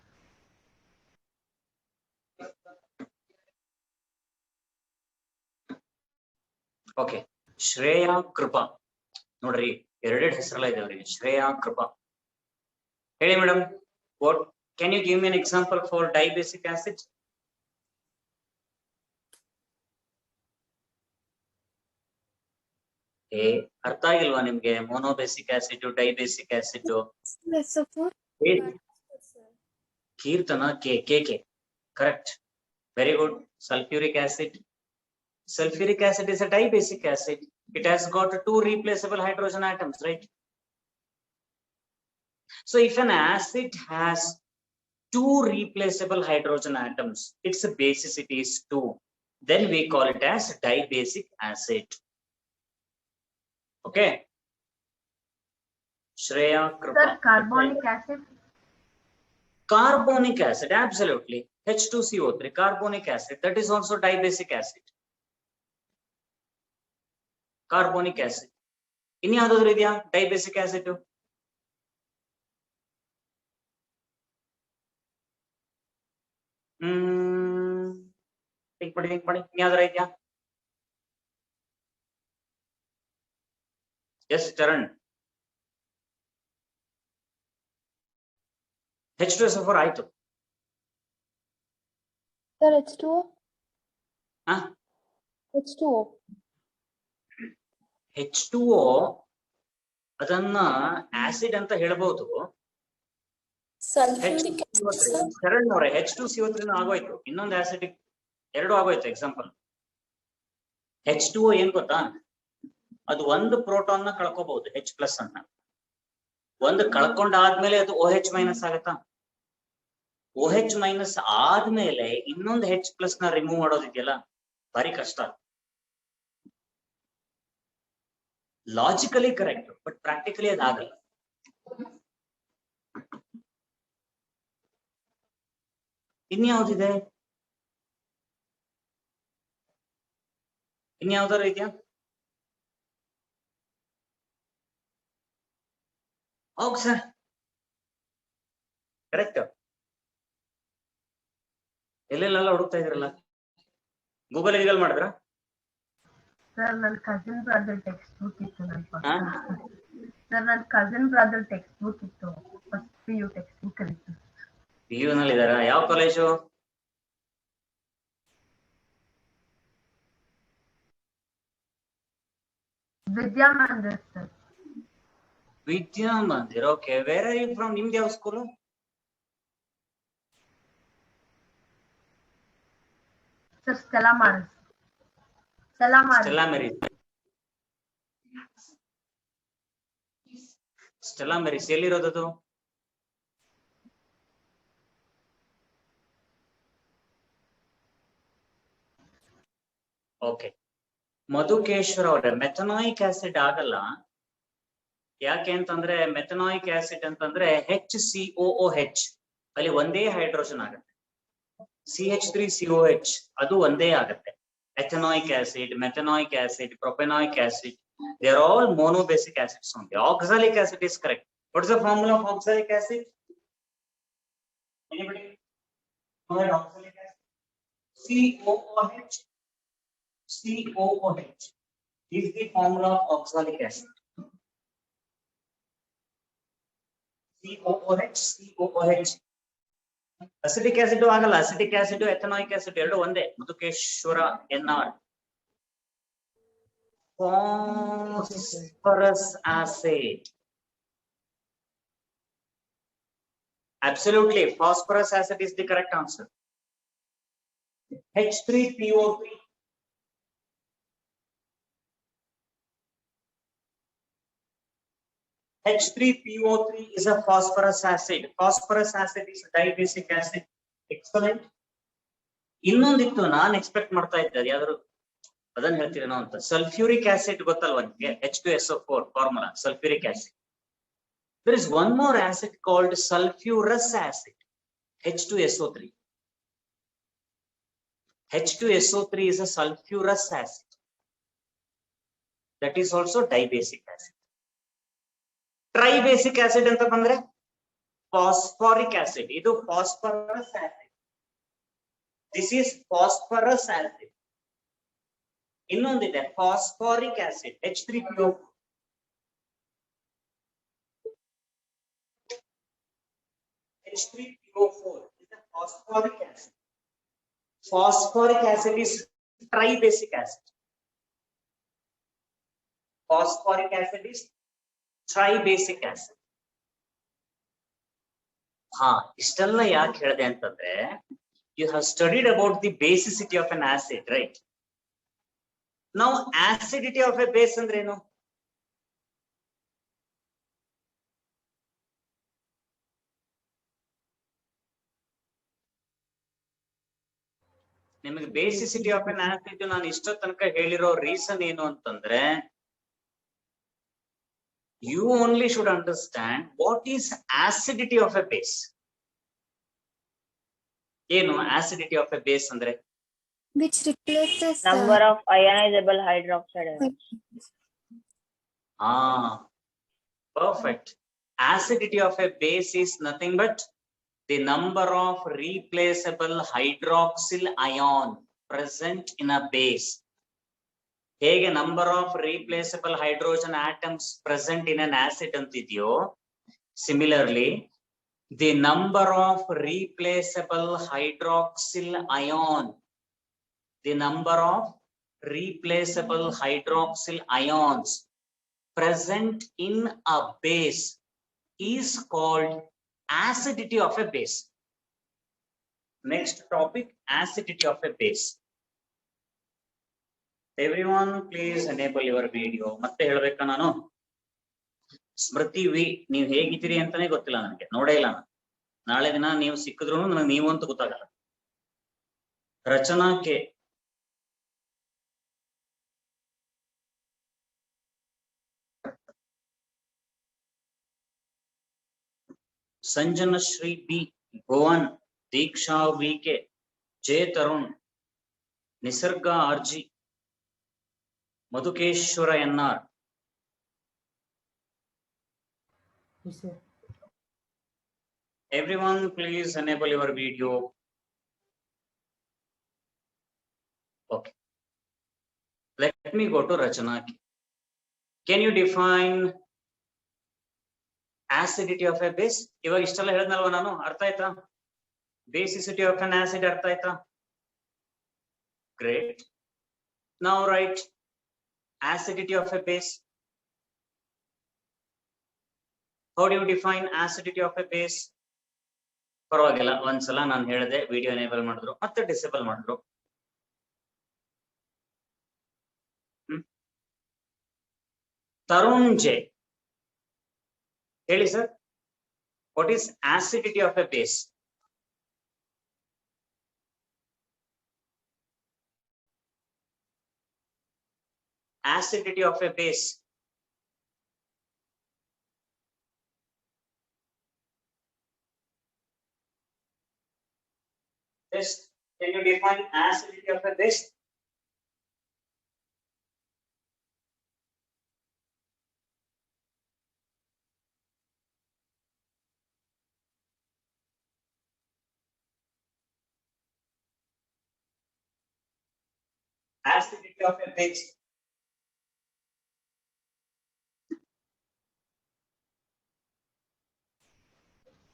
[SPEAKER 1] Okay. Shreya Krupa. ನೋಡ್ರಿ, ಎರಡೆರಡು ಹೆಸರಲ್ಲ ಇದೆ ಅವರಿಗೆ. ಶ್ರೇಯಾ ಕೃಪಾ. ಹೇಳಿ madam, what can you give me an example for dibasic acid? ಅರ್ಥ ಆಗಿಲ್ವಾ ನಿಮ್ಗೆ? Monobasic acid, dibasic acid. Keerthana K correct, very good. Sulfuric acid. Sulfuric acid is a dibasic acid. It has got two replaceable hydrogen atoms, right? So if an acid has two replaceable hydrogen atoms, its basicity is 2. Then we call it as dibasic acid. Okay. Shreya Krupa.
[SPEAKER 5] Sir, carbonic acid.
[SPEAKER 1] Carbonic acid, absolutely. H2CO3, carbonic acid. That is also dibasic acid. Carbonic acid. ಇನ್ನು ಯಾವ್ದಾದ್ರು ಇದೆಯಾ ಡೈಬೇಸಿಕ್ acid? think ಮಾಡಿ ಇನ್ನು ಯಾವ್ದಾರ ಇದೆಯಾ? S Charan. H2SO4 ಆಯ್ತು.
[SPEAKER 3] Sir, H2O?
[SPEAKER 1] ಹಾ,
[SPEAKER 3] H2O.
[SPEAKER 1] H2O ಅದನ್ನ ಆಸಿಡ್ ಅಂತ ಹೇಳ್ಬಹುದು. ಶರಣ್ ಅವರೇ, H2CO3 ಆಗೋಯ್ತು. ಇನ್ನೊಂದು ಆಸಿಡಿಕ್ ಎರಡು ಆಗೋಯ್ತು. ಎಕ್ಸಾಂಪಲ್ H2O ಏನ್ ಗೊತ್ತಾ? ಅದು ಒಂದು ಪ್ರೋಟಾನ್ ನ ಕಳ್ಕೋಬಹುದು, H+ ಅನ್ನ. ಒಂದು ಕಳ್ಕೊಂಡಾದ್ಮೇಲೆ ಅದು OH- ಆಗತ್ತಾ? OH- ಆದ್ಮೇಲೆ ಇನ್ನೊಂದು H+ ನ ರಿಮೂವ್ ಮಾಡೋದಿದೆಯಲ್ಲ, ಭಾರಿ ಕಷ್ಟ. ಲಾಜಿಕಲಿ ಕರೆಕ್ಟ್, ಬಟ್ ಪ್ರಾಕ್ಟಿಕಲಿ ಅದಾಗಲ್ಲ. ಇನ್ಯಾವುದಿದೆ? ಇನ್ಯಾವ್ದಾರ ಇದೆಯಾ? ಹೌದು ಸರ್, ಕರೆಕ್ಟ್. ಎಲ್ಲೆಲ್ಲ ಹುಡುಕ್ತಾ ಇದ್ರಲ್ಲ, ಗೂಗಲ್ ಮಾಡಿದ್ರ?
[SPEAKER 5] ಸರ್, ನನ್ನ ಕಸಿನ್ ಬ್ರದರ್ ಟೆಕ್ಸ್ಟ್ ಬುಕ್ ಇತ್ತು ನನ್ನ ಪಕ್ಕ. ಸರ್, ನನ್ನ ಕಸಿನ್ ಬ್ರದರ್ ಟೆಕ್ಸ್ಟ್ ಬುಕ್ ಇತ್ತು, ಫಸ್ಟ್ PU ಟೆಕ್ಸ್ಟ್ ಬುಕ್ ಇತ್ತು.
[SPEAKER 1] PU ನಲ್ಲಿ ಇದಾರ? ಯಾವ college?
[SPEAKER 5] Vidyamandir sir.
[SPEAKER 1] Vidyamandir. Okay. Where are you from? ನಿಮ್ದು ಯಾವ school?
[SPEAKER 5] Sir, Stella Maris.
[SPEAKER 1] Stella Maris ಎಲ್ಲಿರೋದದು? ಓಕೆ. ಮಧುಕೇಶ್ವರ್ ಅವರೇ, ಮೆಥನಾಯಿಕ್ ಆಸಿಡ್ ಆಗಲ್ಲ. ಯಾಕೆ ಅಂತಂದ್ರೆ ಮೆಥನಾಯಿಕ್ ಆಸಿಡ್ ಅಂತಂದ್ರೆ HCOOH, ಅಲ್ಲಿ ಒಂದೇ ಹೈಡ್ರೋಜನ್ ಆಗುತ್ತೆ. CH3COH ಅದು ಒಂದೇ ಆಗುತ್ತೆ. ethanoic acid, methanoic acid, propanoic acid. They are all monobasic acids only. Oxalic acid is correct. What is the formula of oxalic acid? Anybody? Know that oxalic acid? COOH. COOH is the formula of oxalic acid. COOH. Acetic acid ಆಗಲ್ಲ, acetic acid, ethanoic acid ಎರಡು ಒಂದೇ. Madhukeshwara NR. Phosphorus acid. Absolutely, phosphorus acid is the correct answer. H3PO3. H3PO3 is a phosphorus acid. Phosphorus acid is a dibasic acid. Excellent. ಇನ್ನೊಂದಿತ್ತು ನಾನು expect ಮಾಡ್ತಾ ಇದ್ದೆ, ಯಾವ್ದಾದ್ರು ಅದನ್ನ ಹೇಳ್ತೀರೇನೋ ಅಂತ. Sulphuric acid ಗೊತ್ತಲ್ವಾ ನಿಮಗೆ? H2SO4 formula, sulphuric acid. There is one more acid called sulfurous acid, H2SO3. H2SO3 is a sulfurous acid. That is also dibasic acid. Tribasic acid ಅಂತ ಬಂದ್ರೆ phosphoric acid. ಇದು phosphorus acid. This is phosphorus acid. ಇನ್ನೊಂದಿದೆ phosphoric acid, H3PO4. H3PO4 is a phosphoric acid. Phosphoric acid is tribasic acid. Phosphoric acid is tribasic acid. ಇಷ್ಟೆಲ್ಲ ಯಾಕೆ ಹೇಳಿದೆ ಅಂತಂದ್ರೆ, you have studied about the basicity of an acid, right? Now acidity of a base ಅಂದ್ರೇನು? ನಿಮಗೆ basicity of an acid ನಾನು ಇಷ್ಟೋ ತನಕ ಹೇಳಿರೋ ರೀಸನ್ ಏನು ಅಂತಂದ್ರೆ, you only should understand what is acidity of a base. ಏನು acidity of a base ಅಂದ್ರೆ?
[SPEAKER 2] Which replaces
[SPEAKER 4] Number of ionizable hydroxide ions.
[SPEAKER 1] Perfect. Acidity of a base is nothing but the number of replaceable hydroxyl ion present in a base. ಹೇಗೆ number of replaceable hydrogen atoms present in an acid ಅಂತಿದೆಯೋ, similarly the number of replaceable hydroxyl ion, the number of replaceable hydroxyl ions present in a base is called acidity of a base. Next topic, acidity of a base. Everyone please enable your video. ಮತ್ತೆ ಹೇಳ್ಬೇಕಾ ನಾನು? ಸ್ಮೃತಿ V, ನೀವು ಹೇಗಿದ್ದೀರಿ ಅಂತಾನೆ ಗೊತ್ತಿಲ್ಲ ನನಗೆ, ನೋಡೇ ಇಲ್ಲ ನಾನು. ನಾಳೆ ದಿನ ನೀವು ಸಿಕ್ಕಿದ್ರು ನನಗೆ ನೀವು ಅಂತ ಗೊತ್ತಾಗಲ್ಲ. Rachana K, Sanjanashri B, Bhuvan, Deeksha V K, J Tarun, Nisarga RG, Madhukeshwara NR. Everyone please enable your video. Okay, let me go to Rachana. Can you define acidity of a base? ಇವಾಗ ಇಷ್ಟೆಲ್ಲ ಹೇಳಿದ್ನಲ್ವಾ ನಾನು, ಅರ್ಥ ಆಯ್ತಾ? Basicity of an acid ಅರ್ಥ ಆಯ್ತಾ? Great. Now write acidity of a base. How do you define acidity of a base? ಪರವಾಗಿಲ್ಲ, ಒಂದ್ಸಲ ನಾನು ಹೇಳಿದೆ, ವಿಡಿಯೋ ಎನೇಬಲ್ ಮಾಡಿದ್ರು, ಮತ್ತೆ ಡಿಸೇಬಲ್ ಮಾಡಿದ್ರು. ತರುಣ್ ಜೆ, ಹೇಳಿ sir, what is acidity of a base? Acidity of a base. Yes, can you define acidity of a base? acidity of a base.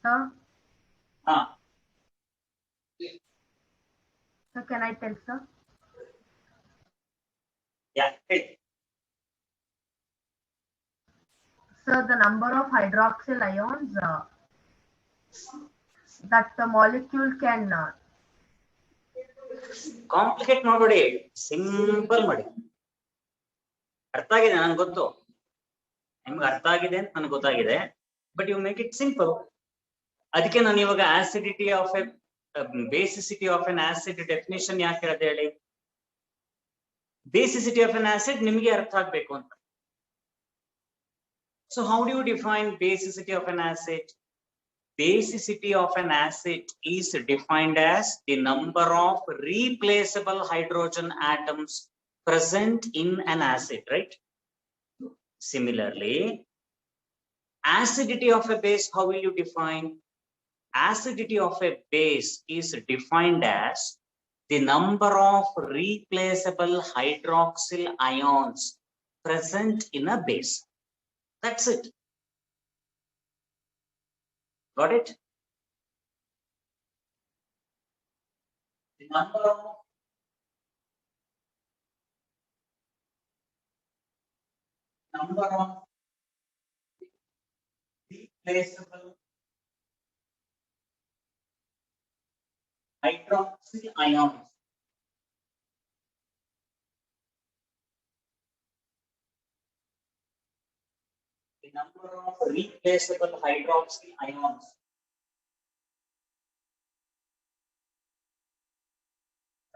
[SPEAKER 5] Sir,
[SPEAKER 1] Ah,
[SPEAKER 5] so can I tell, sir?
[SPEAKER 1] yeah. Hey.
[SPEAKER 5] So the number of hydroxyl ions that the molecule can
[SPEAKER 1] complicate ಮಾಡಬೇಡಿ, simple ಮಾಡಿ. ಅರ್ಥ ಆಗಿದೆ ನನಗೆ ಗೊತ್ತು, ನಿಮ್ಗೆ ಅರ್ಥ ಆಗಿದೆ ಅಂತ ನನಗೆ ಗೊತ್ತಾಗಿದೆ, but you make it simple. ಅದಕ್ಕೆ ನಾನು ಇವಾಗ acidity of a basicity of an acid definition ಯಾಕೆ ಹೇಳಿದೆ ಹೇಳಿ? ಬೇಸಿಸಿಟಿ ಆಫ್ ಎನ್ ಆಸಿಡ್ ನಿಮಗೆ ಅರ್ಥ ಆಗ್ಬೇಕು ಅಂತ. So how do you define basicity of an acid? Basicity of an acid is defined as the number of replaceable hydrogen atoms present in an acid, right? Similarly, acidity of a base, how will you define? Acidity of a base is defined as the number of replaceable hydroxyl ions present in a base. That's it. Got it? The number of replaceable hydroxyl ions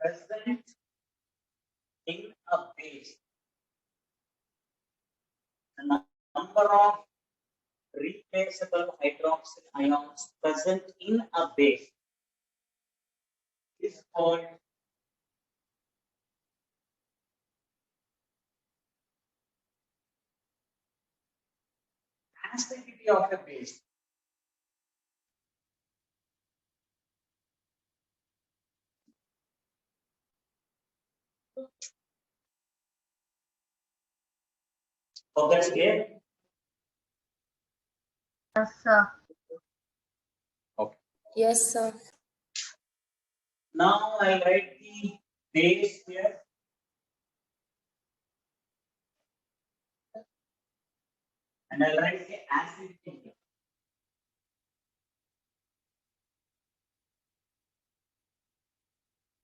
[SPEAKER 1] present in a base. The number of replaceable hydroxyl ions present in a base is called acidity of a base. So that's clear.
[SPEAKER 5] Yes, sir.
[SPEAKER 1] Okay.
[SPEAKER 7] Yes, sir.
[SPEAKER 1] Now I'll write the base here. And I'll write the acid here.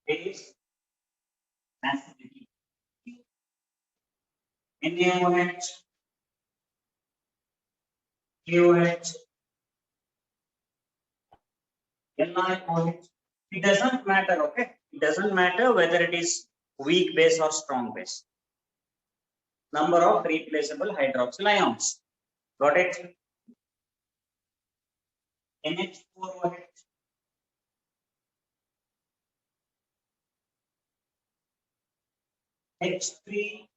[SPEAKER 1] Base acidity. NaOH, KOH, NiOH. It doesn't matter, okay? It doesn't matter whether it is weak base or strong base. Number of replaceable hydroxyl ions. Got it? NH4OH. H3PO2.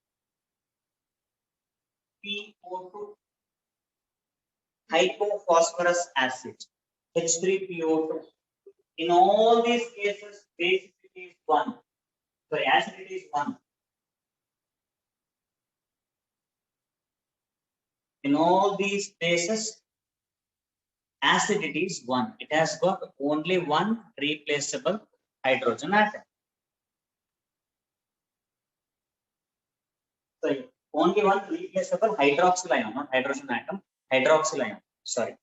[SPEAKER 1] Hypophosphorus acid. H3PO2. In all these cases, basicity is 1. So acidity is 1. In all these cases, acidity is 1. It has got only one replaceable hydrogen atom. So only one replaceable hydroxyl ion, not hydrogen atom, hydroxyl ion. Sorry.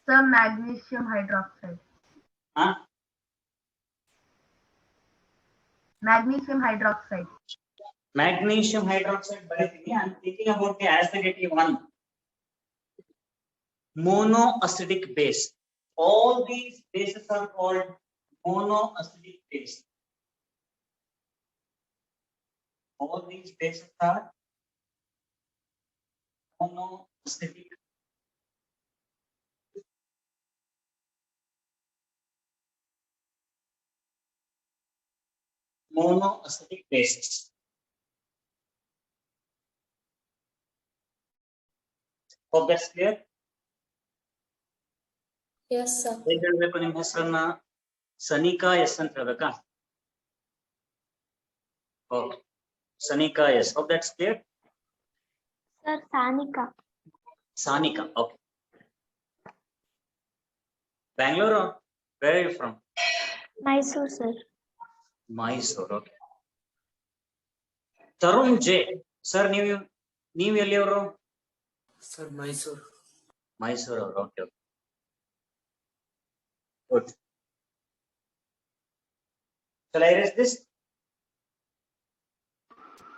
[SPEAKER 5] Sir, magnesium hydroxide.
[SPEAKER 1] Huh?
[SPEAKER 5] Magnesium hydroxide.
[SPEAKER 1] Magnesium hydroxide bariತೀನಿ. I'm thinking about the acidity one. Monoacidic base. All these bases are called monoacidic base. All these bases are monoacidic. monoacidic bases. Hope that's clear.
[SPEAKER 7] Yes, sir.
[SPEAKER 1] ಹೇಗೆ ಹೇಳ್ಬೇಕು ನಿಮ್ಮ ಹೆಸರನ್ನ? Sanika S ಅಂತ ಹೇಳ್ಬೇಕಾ? Okay. Sanika, yes. Hope that's clear.
[SPEAKER 2] Sir, Sanika.
[SPEAKER 1] Sanika, okay. Bangalore, where are you from?
[SPEAKER 2] Mysore, sir.
[SPEAKER 1] Mysore, okay. Tarun J. Sir, ನೀವು ಎಲ್ಲಿಯವರು?
[SPEAKER 8] Sir, Mysore.
[SPEAKER 1] Mysore, okay, okay. Good. Shall I erase this?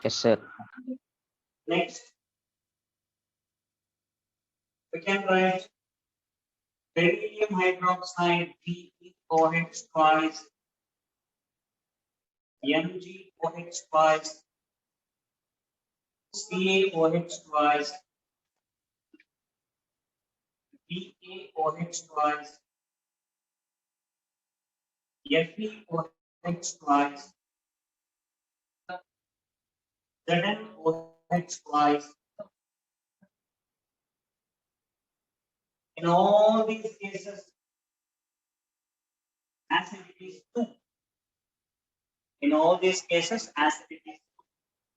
[SPEAKER 6] Yes, sir.
[SPEAKER 1] Next. We can write beryllium hydroxide BeOH twice, MgOH twice, CaOH twice, BaOH twice, FeOH twice, ZnOH twice. In all these cases, acidity is 2. In all these cases, acidity is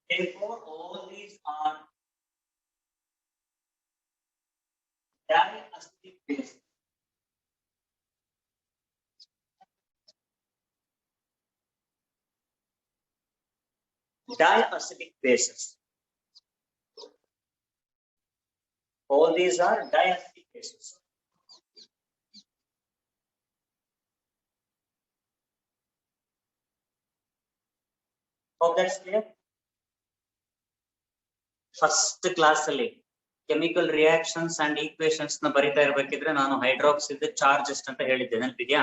[SPEAKER 1] 2. Therefore, all these are diacidic bases. Diacidic bases. All these are diacidic bases. Hope that's clear. First class ಅಲ್ಲಿ chemical reactions and equations ನ ಬರಿತಾ ಇರಬೇಕಿದ್ರೆ ನಾನು ಹೈಡ್ರಾಕ್ಸಿಡ್ charge ಎಷ್ಟು ಅಂತ ಹೇಳಿದ್ದೆ, ನೆನಪಿದ್ಯಾ?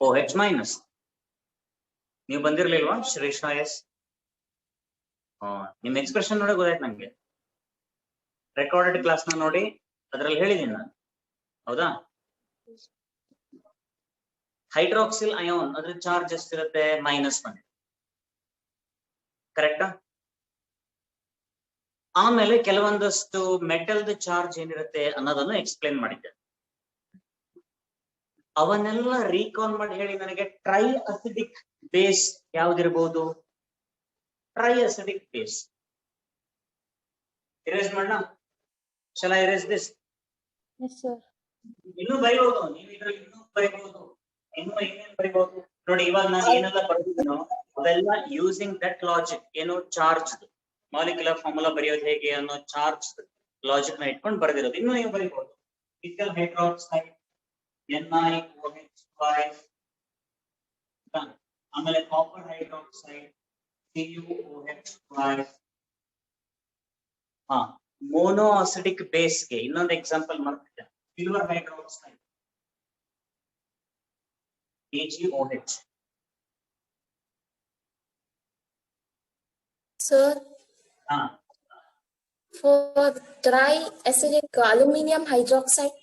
[SPEAKER 1] OH minus. ನೀವು ಬಂದಿರ್ಲಿಲ್ವಾ Shreesha S? ನಿಮ್ expression ನೋಡಿ ಗೊತ್ತಾಯ್ತು ನಂಗೆ. ರೆಕಾರ್ಡೆಡ್ ಕ್ಲಾಸ್ ನ ನೋಡಿ ಅದ್ರಲ್ಲಿ ಹೇಳಿದೀನಿ ನಾನು, ಹೌದಾ? ಹೈಡ್ರಾಕ್ಸಿಲ್ ಅಯೋನ್ ಅದ್ರ ಚಾರ್ಜ್ ಎಷ್ಟಿರುತ್ತೆ? -1. ಕರೆಕ್ಟಾ? ಆಮೇಲೆ ಕೆಲವೊಂದಷ್ಟು ಮೆಟಲ್ದ ಚಾರ್ಜ್ ಏನಿರುತ್ತೆ ಅನ್ನೋದನ್ನು ಎಕ್ಸ್ಪ್ಲೇನ್ ಮಾಡಿದ್ದೆ. ಅವನ್ನೆಲ್ಲ ರೀಕಾಲ್ ಮಾಡಿ ಹೇಳಿ ನನಗೆ ಟ್ರೈ ಅಸಿಡಿಕ್ ಬೇಸ್ ಯಾವ್ದಿರ್ಬೋದು? Triacidic base. ಇರೇಸ್ ಮಾಡೋಣ? Shall I erase this?
[SPEAKER 3] Yes, sir.
[SPEAKER 1] ಇನ್ನೂ ಬರೀಬಹುದು, ನೀವು ಇದ್ರಲ್ಲಿ ಇನ್ನೂ ಬರೀಬಹುದು, ಇನ್ನೂ ಏನೇನು ಬರೀಬಹುದು ನೋಡಿ. ಇವಾಗ ನಾನು ಏನೆಲ್ಲ ಬರ್ದಿದ್ದೀನೋ ಅವೆಲ್ಲ ಯೂಸಿಂಗ್ ದಟ್ ಲಾಜಿಕ್. ಏನು? ಚಾರ್ಜ್ ಮಾಲಿಕ್ಯುಲರ್ ಫಾರ್ಮುಲಾ ಬರೆಯೋದು ಹೇಗೆ ಅನ್ನೋ ಚಾರ್ಜ್ ಲಾಜಿಕ್ ನ ಇಟ್ಕೊಂಡು ಬರೆದಿರೋದು. ಇನ್ನೂ ನೀವು ಬರೀಬಹುದು. ನಿಕಲ್ ಹೈಡ್ರಾಕ್ಸೈಡ್ NiOH twice, ಆಮೇಲೆ copper hydroxide CuOH twice. Mono acidic ಬೇಸ್ಗೆ ಇನ್ನೊಂದು ಎಕ್ಸಾಂಪಲ್ ಮಾಡ್ತಿದ್ದೆ, silver hydroxide AgOH.
[SPEAKER 7] Sir, for triacidic aluminum hydroxide.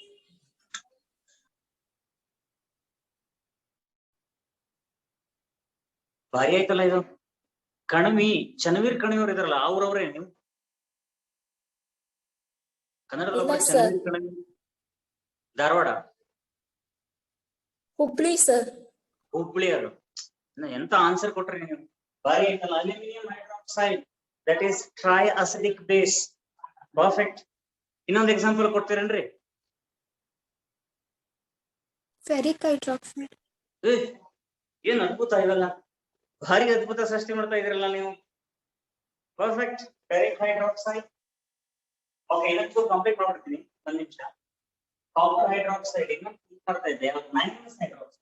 [SPEAKER 1] ಭಾರಿ ಆಯ್ತಲ್ಲ ಇದು. ಕಣವಿ, ಚನ್ನವೀರ್ ಕಣವಿಯವರು ಇದಾರಲ್ಲ, ಅವ್ರವ್ರೇ ನೀವು? ಕನ್ನಡದಲ್ಲಿ
[SPEAKER 7] ಇಲ್ಲ
[SPEAKER 1] ಚನ್ನವೀರ್ ಕಣವಿ, ಧಾರವಾಡ,
[SPEAKER 7] Hubli, sir.
[SPEAKER 1] ಹುಬ್ಳಿಯವರು. ಎಂತ ಆನ್ಸರ್ ಕೊಟ್ರಿ ನೀವು, ಭಾರಿ ಆಯ್ತಲ್ಲ. Aluminium hydroxide that is try acidic base. Perfect. ಇನ್ನೊಂದು ಎಕ್ಸಾಂಪಲ್ ಕೊಡ್ತೀರೇನ್ರಿ?
[SPEAKER 2] Ferric hydroxide.
[SPEAKER 1] ಏನ್ ಅದ್ಭುತ ಇವೆಲ್ಲ, ಭಾರಿ ಅದ್ಭುತ ಸೃಷ್ಟಿ ಮಾಡ್ತಾ ಇದ್ರಲ್ಲ ನೀವು. ಪರ್ಫೆಕ್ಟ್. Ferric hydroxide. ಓಕೆ, ಇನ್ನೊಂದು ಕಂಪ್ಲೀಟ್ ಮಾಡ್ಬಿಡ್ತೀನಿ, ಒಂದ್ ನಿಮಿಷ. ಕಾಪರ್ ಹೈಡ್ರಾಕ್ಸೈಡ್ ಇನ್ನು ಮಾಡ್ತಾ ಇದ್ದೆ, ಮ್ಯಾಂಗನೀಸ್ ಹೈಡ್ರಾಕ್ಸೈಡ್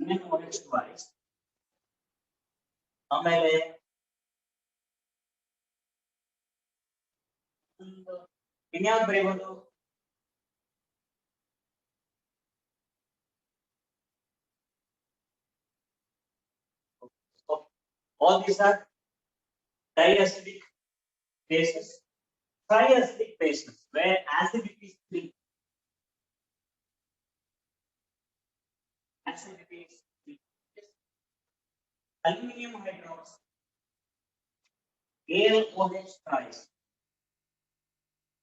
[SPEAKER 1] NaOH twice. ಆಮೇಲೆ ಇನ್ಯಾವ್ದು ಬರೀಬಹುದು? All these are diacidic bases. Triacidic bases where acidity is 3. acidity is aluminum hydroxide, AlOH thrice,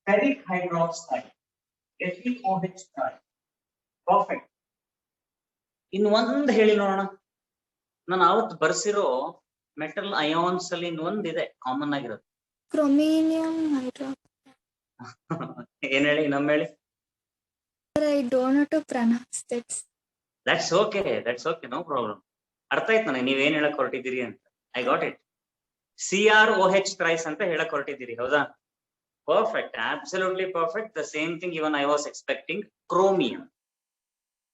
[SPEAKER 1] ferric hydroxide, FeOH thrice. Perfect. ಇನ್ ಒಂದ್ ಹೇಳಿ ನೋಡೋಣ. ನಾನು ಅವತ್ತು ಬರ್ಸಿರೋ ಮೆಟಲ್ ಅಯಾನ್ಸ್ ಅಲ್ಲಿ ಇನ್ನೊಂದಿದೆ ಕಾಮನ್ ಆಗಿರೋದು.
[SPEAKER 2] Chromium hydroxide.
[SPEAKER 1] ಏನ್ ಹೇಳಿ ಇನ್ನೊಮ್ಮೆ ಹೇಳಿ.
[SPEAKER 2] I don't know to pronounce that.
[SPEAKER 1] That's okay, no problem. ಅರ್ಥ ಆಯ್ತು ನನಗೆ ನೀವೇನ್ ಹೇಳಕ್ ಹೊರಟಿದ್ದೀರಿ ಅಂತ. I got it. CrOH thrice ಅಂತ ಹೇಳಕ್ ಹೊರಟಿದ್ದೀರಿ, ಹೌದಾ? Perfect, absolutely perfect. The same thing even I was expecting. Chromium.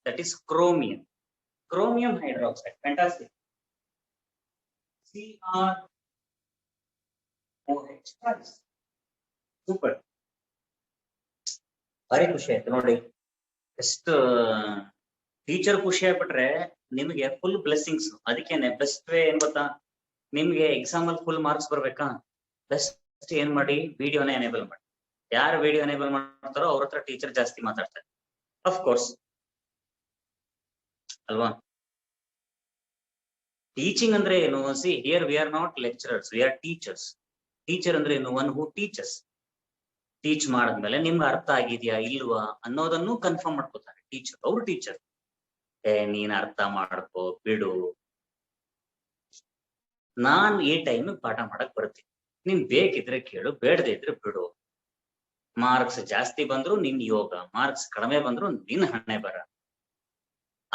[SPEAKER 1] That is chromium. Chromium hydroxide. Fantastic. CrOH thrice. Super. ಭಾರಿ ಖುಷಿ ಆಯ್ತು ನೋಡಿ. ಎಷ್ಟು ಟೀಚರ್ ಖುಷಿ ಆಗ್ಬಿಟ್ರೆ ನಿಮ್ಗೆ ಫುಲ್ ಬ್ಲೆಸ್ಸಿಂಗ್ಸ್. ಅದಕ್ಕೇನೆ ಬೆಸ್ಟ್ ವೇ ಏನ್ ಗೊತ್ತಾ, ನಿಮ್ಗೆ ಎಕ್ಸಾಮ್ ಅಲ್ಲಿ ಫುಲ್ ಮಾರ್ಕ್ಸ್ ಬರ್ಬೇಕಾ, ಬೆಸ್ಟ್ ಏನ್ ಮಾಡಿ, ವಿಡಿಯೋನ ಎನೇಬಲ್ ಮಾಡಿ. ಯಾರು ವಿಡಿಯೋ ಎನೇಬಲ್ ಮಾಡ್ತಾರೋ ಅವ್ರ ಹತ್ರ ಟೀಚರ್ ಜಾಸ್ತಿ ಮಾತಾಡ್ತಾರೆ, ಅಫ್ ಕೋರ್ಸ್ ಅಲ್ವಾ? ಟೀಚಿಂಗ್ ಅಂದ್ರೆ ಏನು? See here we are not lecturers, we R teachers. Teacher ಅಂದ್ರೆ ಏನು? One who teachers. ಟೀಚ್ ಮಾಡಿದ್ಮೇಲೆ ನಿಮ್ಗೆ ಅರ್ಥ ಆಗಿದ್ಯಾ ಇಲ್ವಾ ಅನ್ನೋದನ್ನು ಕನ್ಫರ್ಮ್ ಮಾಡ್ಕೋತಾರೆ ಟೀಚರ್. ಅವ್ರು ಟೀಚರ್. ನೀನ್ ಅರ್ಥ ಮಾಡ್ಕೋ ಬಿಡು, ನಾನ್ ಈ ಟೈಮ್ ಪಾಠ ಮಾಡಕ್ ಬರ್ತೀನಿ, ನಿನ್ ಬೇಕಿದ್ರೆ ಕೇಳು, ಬೇಡದೇ ಇದ್ರೆ ಬಿಡು. ಮಾರ್ಕ್ಸ್ ಜಾಸ್ತಿ ಬಂದ್ರು ನಿನ್ ಯೋಗ, ಮಾರ್ಕ್ಸ್ ಕಡಿಮೆ ಬಂದ್ರು ನಿನ್ ಹಣೆ ಬರ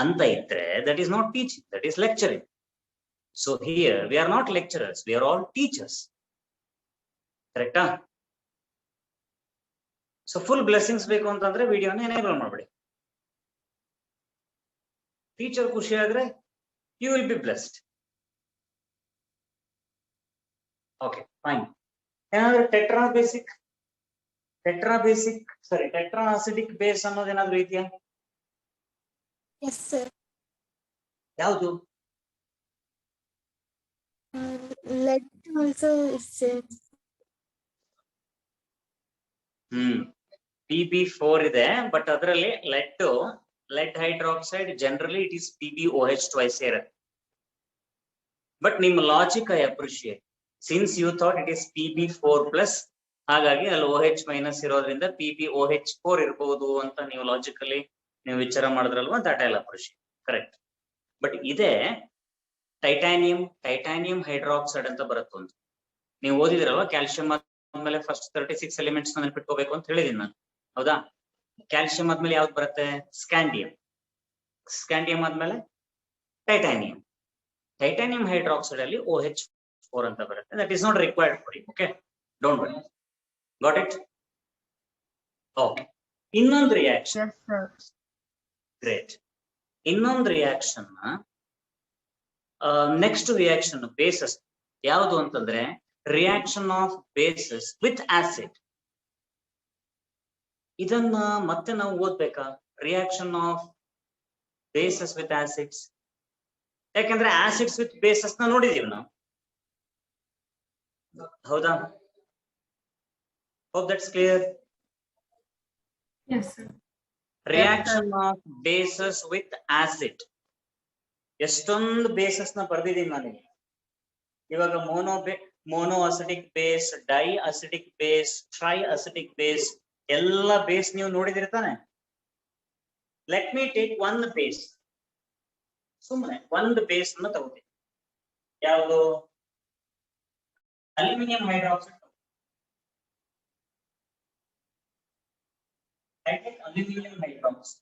[SPEAKER 1] ಅಂತ ಇದ್ರೆ that is not teaching, that is lecturing. So here we are not lecturers, we are all teachers. ಕರೆಕ್ಟಾ? ಸೊ ಫುಲ್ ಬ್ಲೆಸ್ಸಿಂಗ್ಸ್ ಬೇಕು ಅಂತಂದ್ರೆ ವಿಡಿಯೋನ ಎನೇಬಲ್ ಮಾಡ್ಬಿಡಿ. ಟೀಚರ್ ಖುಷಿ ಆದ್ರೆ you will be blessed. Okay fine. ಏನಾದ್ರು ಟೆಟ್ರಾ ಅಸಿಡಿಕ್ ಬೇಸ್ ಅನ್ನೋದು ಏನಾದ್ರು ಇದೆಯಾ?
[SPEAKER 2] Yes, sir.
[SPEAKER 1] ಯಾವುದು?
[SPEAKER 2] Lead also is there.
[SPEAKER 1] PB4 ಇದೆ, ಬಟ್ ಅದರಲ್ಲಿ lead hydroxide generally it is PbOH twice ಇರುತ್ತೆ. ಬಟ್ ನಿಮ್ಮ logic I appreciate. Since you thought it is PB4 plus, ಹಾಗಾಗಿ ಅಲ್ಲಿ OH ಮೈನಸ್ ಇರೋದ್ರಿಂದ PbOH4 ಇರಬಹುದು ಅಂತ ನೀವು ಲಾಜಿಕಲಿ ನೀವು ವಿಚಾರ ಮಾಡಿದ್ರಲ್ವಾ, that I appreciate. Correct. But ಇದೇ ಟೈಟಾನಿಯಂ ಹೈಡ್ರಾಕ್ಸೈಡ್ ಅಂತ ಬರುತ್ತೊಂದು. ನೀವು ಓದಿದಿರಲ್ವಾ, ಕ್ಯಾಲ್ಸಿಯಂ ಆದ್ಮೇಲೆ ಫಸ್ಟ್ 36 ಎಲಿಮೆಂಟ್ಸ್ ನೆನಪಿಟ್ಕೋಬೇಕು ಅಂತ ಹೇಳಿದೀನಿ ನಾನು, ಹೌದಾ? ಕ್ಯಾಲ್ಸಿಯಂ ಆದ್ಮೇಲೆ ಯಾವ್ದು ಬರುತ್ತೆ? ಸ್ಕ್ಯಾಂಡಿಯಂ ಆದ್ಮೇಲೆ ಟೈಟಾನಿಯಂ ಹೈಡ್ರಾಕ್ಸೈಡ್ ಅಲ್ಲಿ OH4 ಅಂತ ಬರುತ್ತೆ. That is not required for you. Okay, don't worry. Got it? Okay. ಇನ್ನೊಂದು ರಿಯಾಕ್ಷನ್.
[SPEAKER 5] Yes, sir.
[SPEAKER 1] ಗ್ರೇಟ್. ಇನ್ನೊಂದು ರಿಯಾಕ್ಷನ್, ನೆಕ್ಸ್ಟ್ ರಿಯಾಕ್ಷನ್ ಬೇಸಸ್ ಯಾವುದು ಅಂತಂದ್ರೆ reaction of bases with acid. ಇದನ್ನ ಮತ್ತೆ ನಾವು ಓದ್ಬೇಕಾ? Reaction of bases with acids. ಯಾಕಂದ್ರೆ ಆಸಿಡ್ಸ್ ವಿತ್ ಬೇಸಸ್ ನ ನೋಡಿದೀವಿ ನಾವು, ಹೌದಾ? Hope that's clear.
[SPEAKER 5] Yes, sir.
[SPEAKER 1] Reaction of bases with acid. ಎಷ್ಟೊಂದು ಬೇಸಸ್ ನ ಬರ್ದಿದೀನಿ ನನಗೆ. ಇವಾಗ monoacidic base, dye acidic base, triacidic base, ಎಲ್ಲ ಬೇಸ್ ನೀವು ನೋಡಿದಿರ್ತಾನೆ. Let me take one base. ಸುಮ್ಮನೆ ಒಂದು ಬೇಸ್ ಅನ್ನ ತಗೋತೀನಿ. ಯಾವುದು? Aluminium hydroxide. Aluminium hydroxide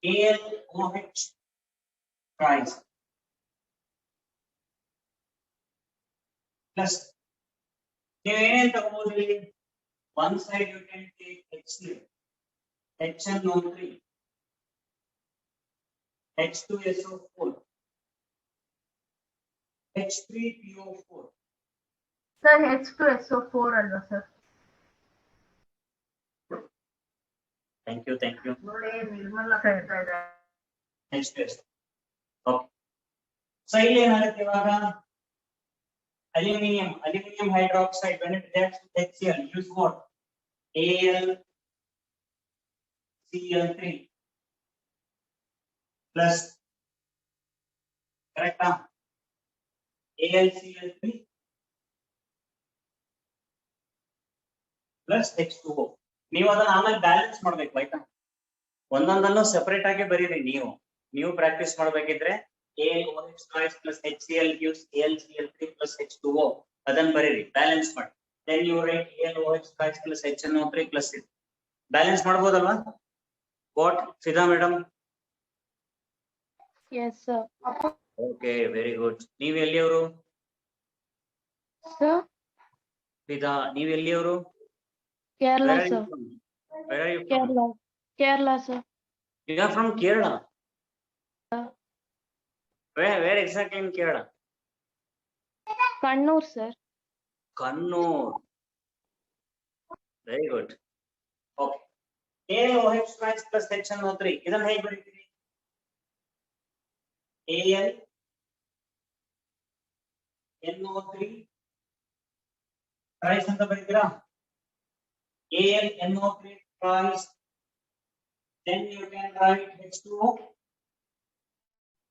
[SPEAKER 1] AlOH thrice plus ನೀವೇನೇನ್ ತಗೋಬಹುದು? one side you can take HCl, HNO3, H2SO4, H3PO4.
[SPEAKER 5] Sir, H2SO4 ಅಲ್ವಾ ಸರ್?
[SPEAKER 1] Thank you.
[SPEAKER 5] ನೋಡಿ ನಿರ್ಮಲಾ ಹೇಳ್ತಾ ಇದ್ದಾರೆ.
[SPEAKER 1] H2SO. Okay. So ಇಲ್ಲಿ ಏನಾಗುತ್ತೆ ಇವಾಗ? Aluminium hydroxide, when it reacts with HCl, use what? AlCl3. plus correct AlCl3 plus H2O. ನೀವು ಅದನ್ನ ಆಮೇಲೆ ಬ್ಯಾಲೆನ್ಸ್ ಮಾಡ್ಬೇಕು ಆಯ್ತಾ, ಒಂದೊಂದನ್ನು ಸೆಪರೇಟ್ ಆಗಿ ಬರೀರಿ. ನೀವು practice ಮಾಡ್ಬೇಕಿದ್ರೆ AlOH plus HCl gives AlCl3 plus H2O, ಅದನ್ನ ಬರೀರಿ, ಬ್ಯಾಲೆನ್ಸ್ ಮಾಡಿ. then you write AlOH plus HNO3 plus it. Balance ಮಾಡ್ಬೋದಲ್ವಾ? What Fida madam?
[SPEAKER 3] Yes, sir.
[SPEAKER 1] Okay, very good. ನೀವು ಎಲ್ಲಿಯವರು?
[SPEAKER 3] Sir,
[SPEAKER 1] ಫಿದಾ, ನೀವು ಎಲ್ಲಿಯವರು?
[SPEAKER 3] Kerala,
[SPEAKER 1] Where are you
[SPEAKER 3] sir.
[SPEAKER 1] from? Where are you from?
[SPEAKER 3] Kerala. Kerala, sir.
[SPEAKER 1] You are from Kerala. Where exactly in Kerala?
[SPEAKER 3] Kannur, sir.
[SPEAKER 1] Kannur. Very good. Okay. AlOH plus HNO3. ಇದನ್ನ ಹೇಗೆ ಬರೀತೀರಿ? AlNO3 tries ಅಂತ ಬರೀತೀರಾ? AlNO3 twice, then you can write H2O.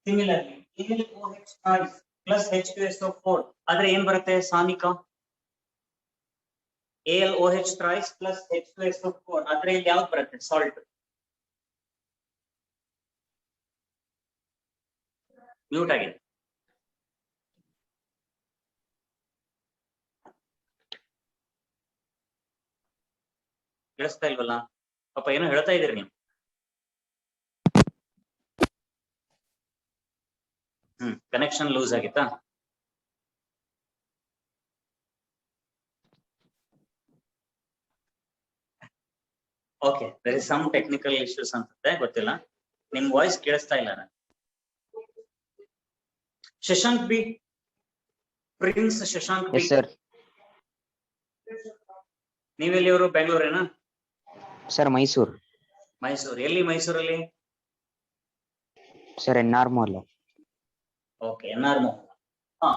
[SPEAKER 1] Similarly, AlOH twice plus H2SO4. ಆದ್ರೆ ಏನ್ ಬರುತ್ತೆ Sanika? AlOH twice plus H2SO4. ಆದ್ರೆ ಇಲ್ಲಿ ಯಾವ್ದು ಬರುತ್ತೆ? ಸಾಲ್ಟ್. ಮ್ಯೂಟ್ ಆಗಿದೆ. ಕೇಳಿಸ್ತಾ ಇಲ್ವಲ್ಲ? ಪಾಪ ಏನೋ ಹೇಳ್ತಾ ಇದೀರಿ ನೀವು. ಕನೆಕ್ಷನ್ ಲೂಸ್ ಆಗಿತ್ತಾ? Okay, there is some technical issues ಅನ್ಸುತ್ತೆ, ಗೊತ್ತಿಲ್ಲ. ನಿಮ್ ವಾಯ್ಸ್ ಕೇಳಿಸ್ತಾ ಇಲ್ಲ ನನಗೆ. Shashank B, prince Shashank B.
[SPEAKER 6] Yes, sir.
[SPEAKER 1] ನೀವೆಲ್ಲಿಯವರು? ಬೆಂಗಳೂರೇನಾ?
[SPEAKER 6] Sir, Mysore.
[SPEAKER 1] ಮೈಸೂರು. ಎಲ್ಲಿ ಮೈಸೂರಲ್ಲಿ?
[SPEAKER 6] Sir, NR Mall.
[SPEAKER 1] ಓಕೆ, NR Mall. ಹಾ,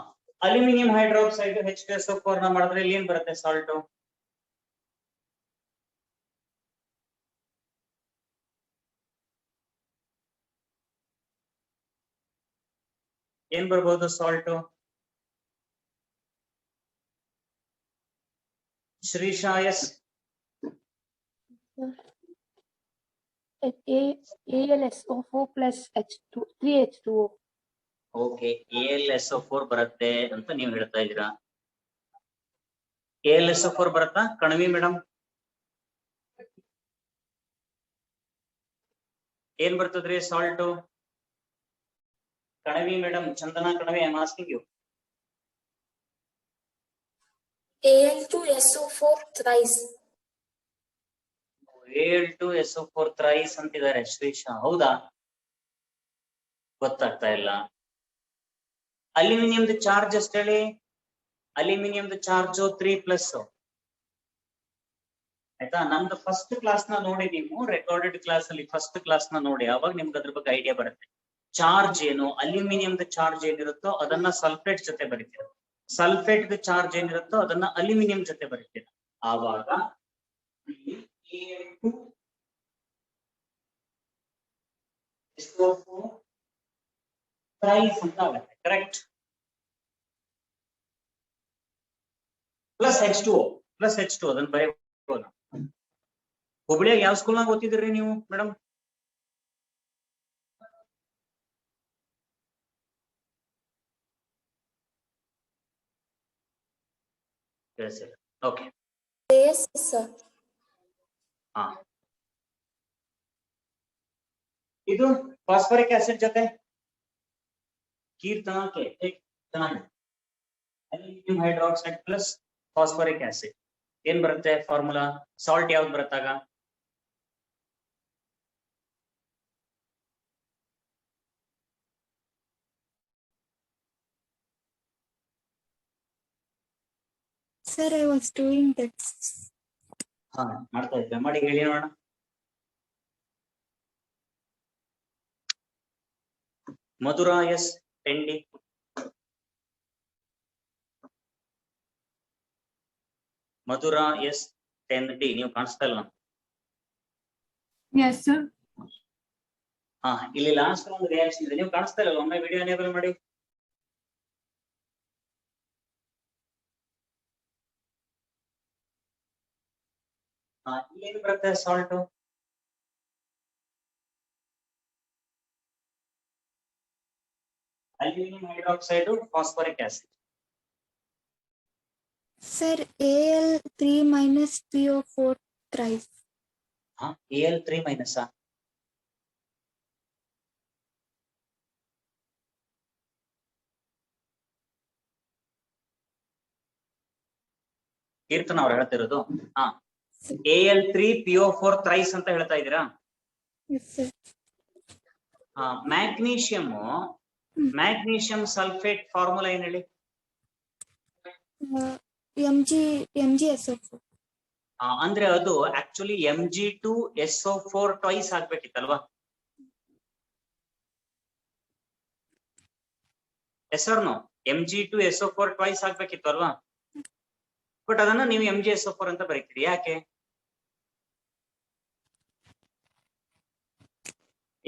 [SPEAKER 1] ಅಲ್ಯೂಮಿನಿಯಂ ಹೈಡ್ರಾಕ್ಸೈಡ್ H2SO4 ನ ಮಾಡಿದ್ರೆ ಇಲ್ಲಿ ಏನ್ ಬರುತ್ತೆ? ಸಾಲ್ಟ್. ಏನ್ ಬರ್ಬೋದು salt? Shrisha, yes.
[SPEAKER 3] AlSO4 plus H2 3H2O.
[SPEAKER 1] Okay, AlSO4 ಬರುತ್ತೆ ಅಂತ ನೀವು ಹೇಳ್ತಾ ಇದ್ದೀರಾ. AlSO4 ಬರುತ್ತಾ ಕಣವಿ ಮೇಡಮ್? ಏನ್ ಬರ್ತದ್ರಿ salt? Kanavi madam, Chandana Kanavi, I am asking you.
[SPEAKER 7] Al2SO4 thrice.
[SPEAKER 1] Al2SO4 thrice ಅಂತಿದ್ದಾರೆ ಶ್ರೀಶಾ, ಹೌದಾ? ಗೊತ್ತಾಗ್ತಾ ಇಲ್ಲ. ಅಲ್ಯೂಮಿನಿಯಂದ ಚಾರ್ಜ್ ಎಷ್ಟು ಹೇಳಿ? ಅಲ್ಯೂಮಿನಿಯಂದ ಚಾರ್ಜ್ 3+. ಆಯ್ತಾ? ನಮ್ದು ಫಸ್ಟ್ ಕ್ಲಾಸ್ ನ ನೋಡಿ, ನೀವು ರೆಕಾರ್ಡೆಡ್ ಕ್ಲಾಸ್ ಅಲ್ಲಿ ಫಸ್ಟ್ ಕ್ಲಾಸ್ ನ ನೋಡಿ, ಅವಾಗ ನಿಮ್ಗೆ ಅದ್ರ ಬಗ್ಗೆ ಐಡಿಯಾ ಬರುತ್ತೆ. ಚಾರ್ಜ್ ಏನು, ಅಲ್ಯೂಮಿನಿಯಂದ ಚಾರ್ಜ್ ಏನಿರುತ್ತೋ ಅದನ್ನ ಸಲ್ಫೇಟ್ ಜೊತೆ ಬರೀತೀರ, ಸಲ್ಫೇಟ್ ಚಾರ್ಜ್ ಏನಿರುತ್ತೋ ಅದನ್ನ ಅಲ್ಯೂಮಿನಿಯಂ ಜೊತೆ ಬರೀತೀರ. ಆವಾಗ ಥ್ರೈಸ್ ಅಂತ ಆಗುತ್ತೆ. ಕರೆಕ್ಟ್? ಪ್ಲಸ್ H2O ಅದನ್ನ ಬರೀಬಹುದು. ಹುಬ್ಳಿಯಾಗ ಯಾವ ಸ್ಕೂಲ್ನಾಗ ಓದ್ತಿದ್ರಿ ನೀವು ಮೇಡಮ್? ಓಕೆ.
[SPEAKER 7] Yes, sir.
[SPEAKER 1] ಹಾ, ಇದು ಫಾಸ್ಫರಿಕ್ ಆಸಿಡ್ ಜೊತೆ ಕೀರ್ತನಕ್ಕೆ ಚೆನ್ನಾಗಿದೆ. Aluminium hydroxide plus phosphoric acid ಏನ್ ಬರುತ್ತೆ ಫಾರ್ಮುಲಾ? ಸಾಲ್ಟ್ ಯಾವ್ದು ಬರುತ್ತಾಗ?
[SPEAKER 2] Sir, I was doing that.
[SPEAKER 1] ಹಾ, ಮಾಡ್ತಾ ಇದ್ದೆ, ಮಾಡಿ ಹೇಳಿ ನೋಡೋಣ. Madhura, S. Ten D, Madhura, S. 10D. ನೀವು ಕಾಣಿಸ್ತಾ ಇಲ್ಲ.
[SPEAKER 5] Yes, sir.
[SPEAKER 1] ಹಾ, ಇಲ್ಲಿ ಲಾಸ್ಟ್ ಒಂದು ರಿಯಾಕ್ಷನ್ ಇದೆ, ನೀವು ಕಾಣಿಸ್ತಾ ಇಲ್ಲ, ಒಮ್ಮೆ ವಿಡಿಯೋ ಎನೇಬಲ್ ಮಾಡಿ. ಹಾ, ಇಲ್ಲೇನು ಬರುತ್ತೆ salt? Aluminium hydroxide, phosphoric acid.
[SPEAKER 2] Sir, Al3 minus PO4 thrice.
[SPEAKER 1] ಹಾ, Al3 ಮೈನಸ್. ಕೀರ್ತನ ಅವ್ರು ಹೇಳ್ತಿರೋದು. ಹಾ, Al3 PO4 ಥ್ರೈಸ್ ಅಂತ ಹೇಳ್ತಾ ಇದ್ದೀರಾ?
[SPEAKER 2] Yes, sir.
[SPEAKER 1] ಹಾ, ಮ್ಯಾಗ್ನೀಷಿಯಂ ಸಲ್ಫೇಟ್ ಫಾರ್ಮುಲಾ ಏನ್ ಹೇಳಿ?
[SPEAKER 2] MgSO4.
[SPEAKER 1] ಅಂದ್ರೆ ಅದು ಆಕ್ಚುಲಿ Mg2SO4 ಟ್ವೈಸ್ ಆಗ್ಬೇಕಿತ್ತಲ್ವಾ? Yes or no? Mg2SO4 twice ಆಗ್ಬೇಕಿತ್ತು ಅಲ್ವಾ? ಬಟ್ ಅದನ್ನ ನೀವು MgSO4 ಅಂತ ಬರೀತೀರಿ, ಯಾಕೆ?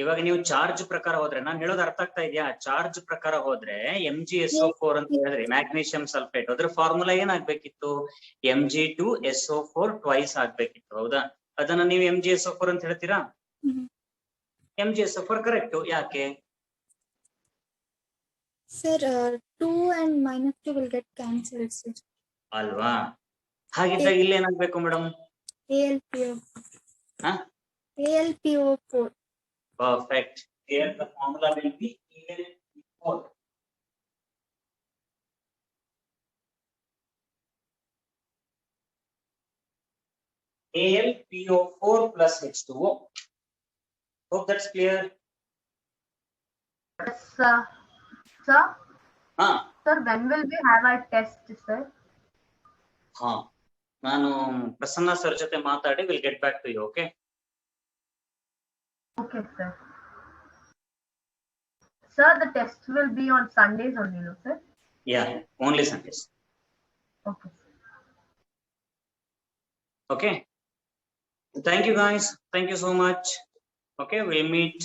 [SPEAKER 1] ಇವಾಗ ನೀವು ಚಾರ್ಜ್ ಪ್ರಕಾರ ಹೋದ್ರೆ, ನಾನು ಹೇಳೋದು ಅರ್ಥ ಆಗ್ತಾ ಇದೆಯಾ? ಚಾರ್ಜ್ ಪ್ರಕಾರ ಹೋದ್ರೆ MgSO4 ಅಂತ ಹೇಳಿದ್ರಿ, ಮ್ಯಾಗ್ನೀಷಿಯಂ ಸಲ್ಫೇಟ್, ಅದ್ರ ಫಾರ್ಮುಲಾ ಏನಾಗ್ಬೇಕಿತ್ತು? Mg2SO4 ಟ್ವೈಸ್ ಆಗ್ಬೇಕಿತ್ತು, ಹೌದಾ? ಅದನ್ನ ನೀವು MgSO4 ಅಂತ ಹೇಳ್ತೀರಾ? MgSO4 ಕರೆಕ್ಟ್, ಯಾಕೆ?
[SPEAKER 2] Sir, 2 and minus 2 will get cancelled, sir.
[SPEAKER 1] ಅಲ್ವಾ? ಹಾಗಿದ್ದಾಗ ಇಲ್ಲಿ ಏನಾಗ್ಬೇಕು madam?
[SPEAKER 2] AlPO4.
[SPEAKER 1] Perfect. Here the formula will be AlPO4. AlPO4 plus H2O. Hope that's clear.
[SPEAKER 5] Yes, sir. Sir,
[SPEAKER 1] Huh?
[SPEAKER 5] sir, when will we have our test, sir?
[SPEAKER 1] ಹಾ, ನಾನು Prasanna sir ಜೊತೆ ಮಾತಾಡಿ will get back to you. Okay?
[SPEAKER 5] Okay, sir. Sir, the test will be on Sundays only, no, sir?
[SPEAKER 1] Yeah, only Sundays.
[SPEAKER 5] Okay.
[SPEAKER 1] Okay. Thank you guys. Thank you so much. Okay, we'll meet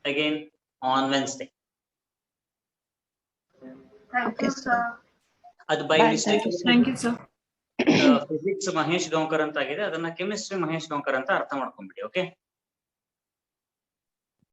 [SPEAKER 1] again on Wednesday.
[SPEAKER 5] Thank you, sir.
[SPEAKER 1] ಅದು by mistake
[SPEAKER 8] Thank you, sir.
[SPEAKER 1] Physics Mahesh Donkar ಅಂತ ಆಗಿದೆ, ಅದನ್ನ chemistry Mahesh Donkar ಅಂತ ಅರ್ಥ ಮಾಡ್ಕೊಂಡ್ಬಿಡಿ. Okay?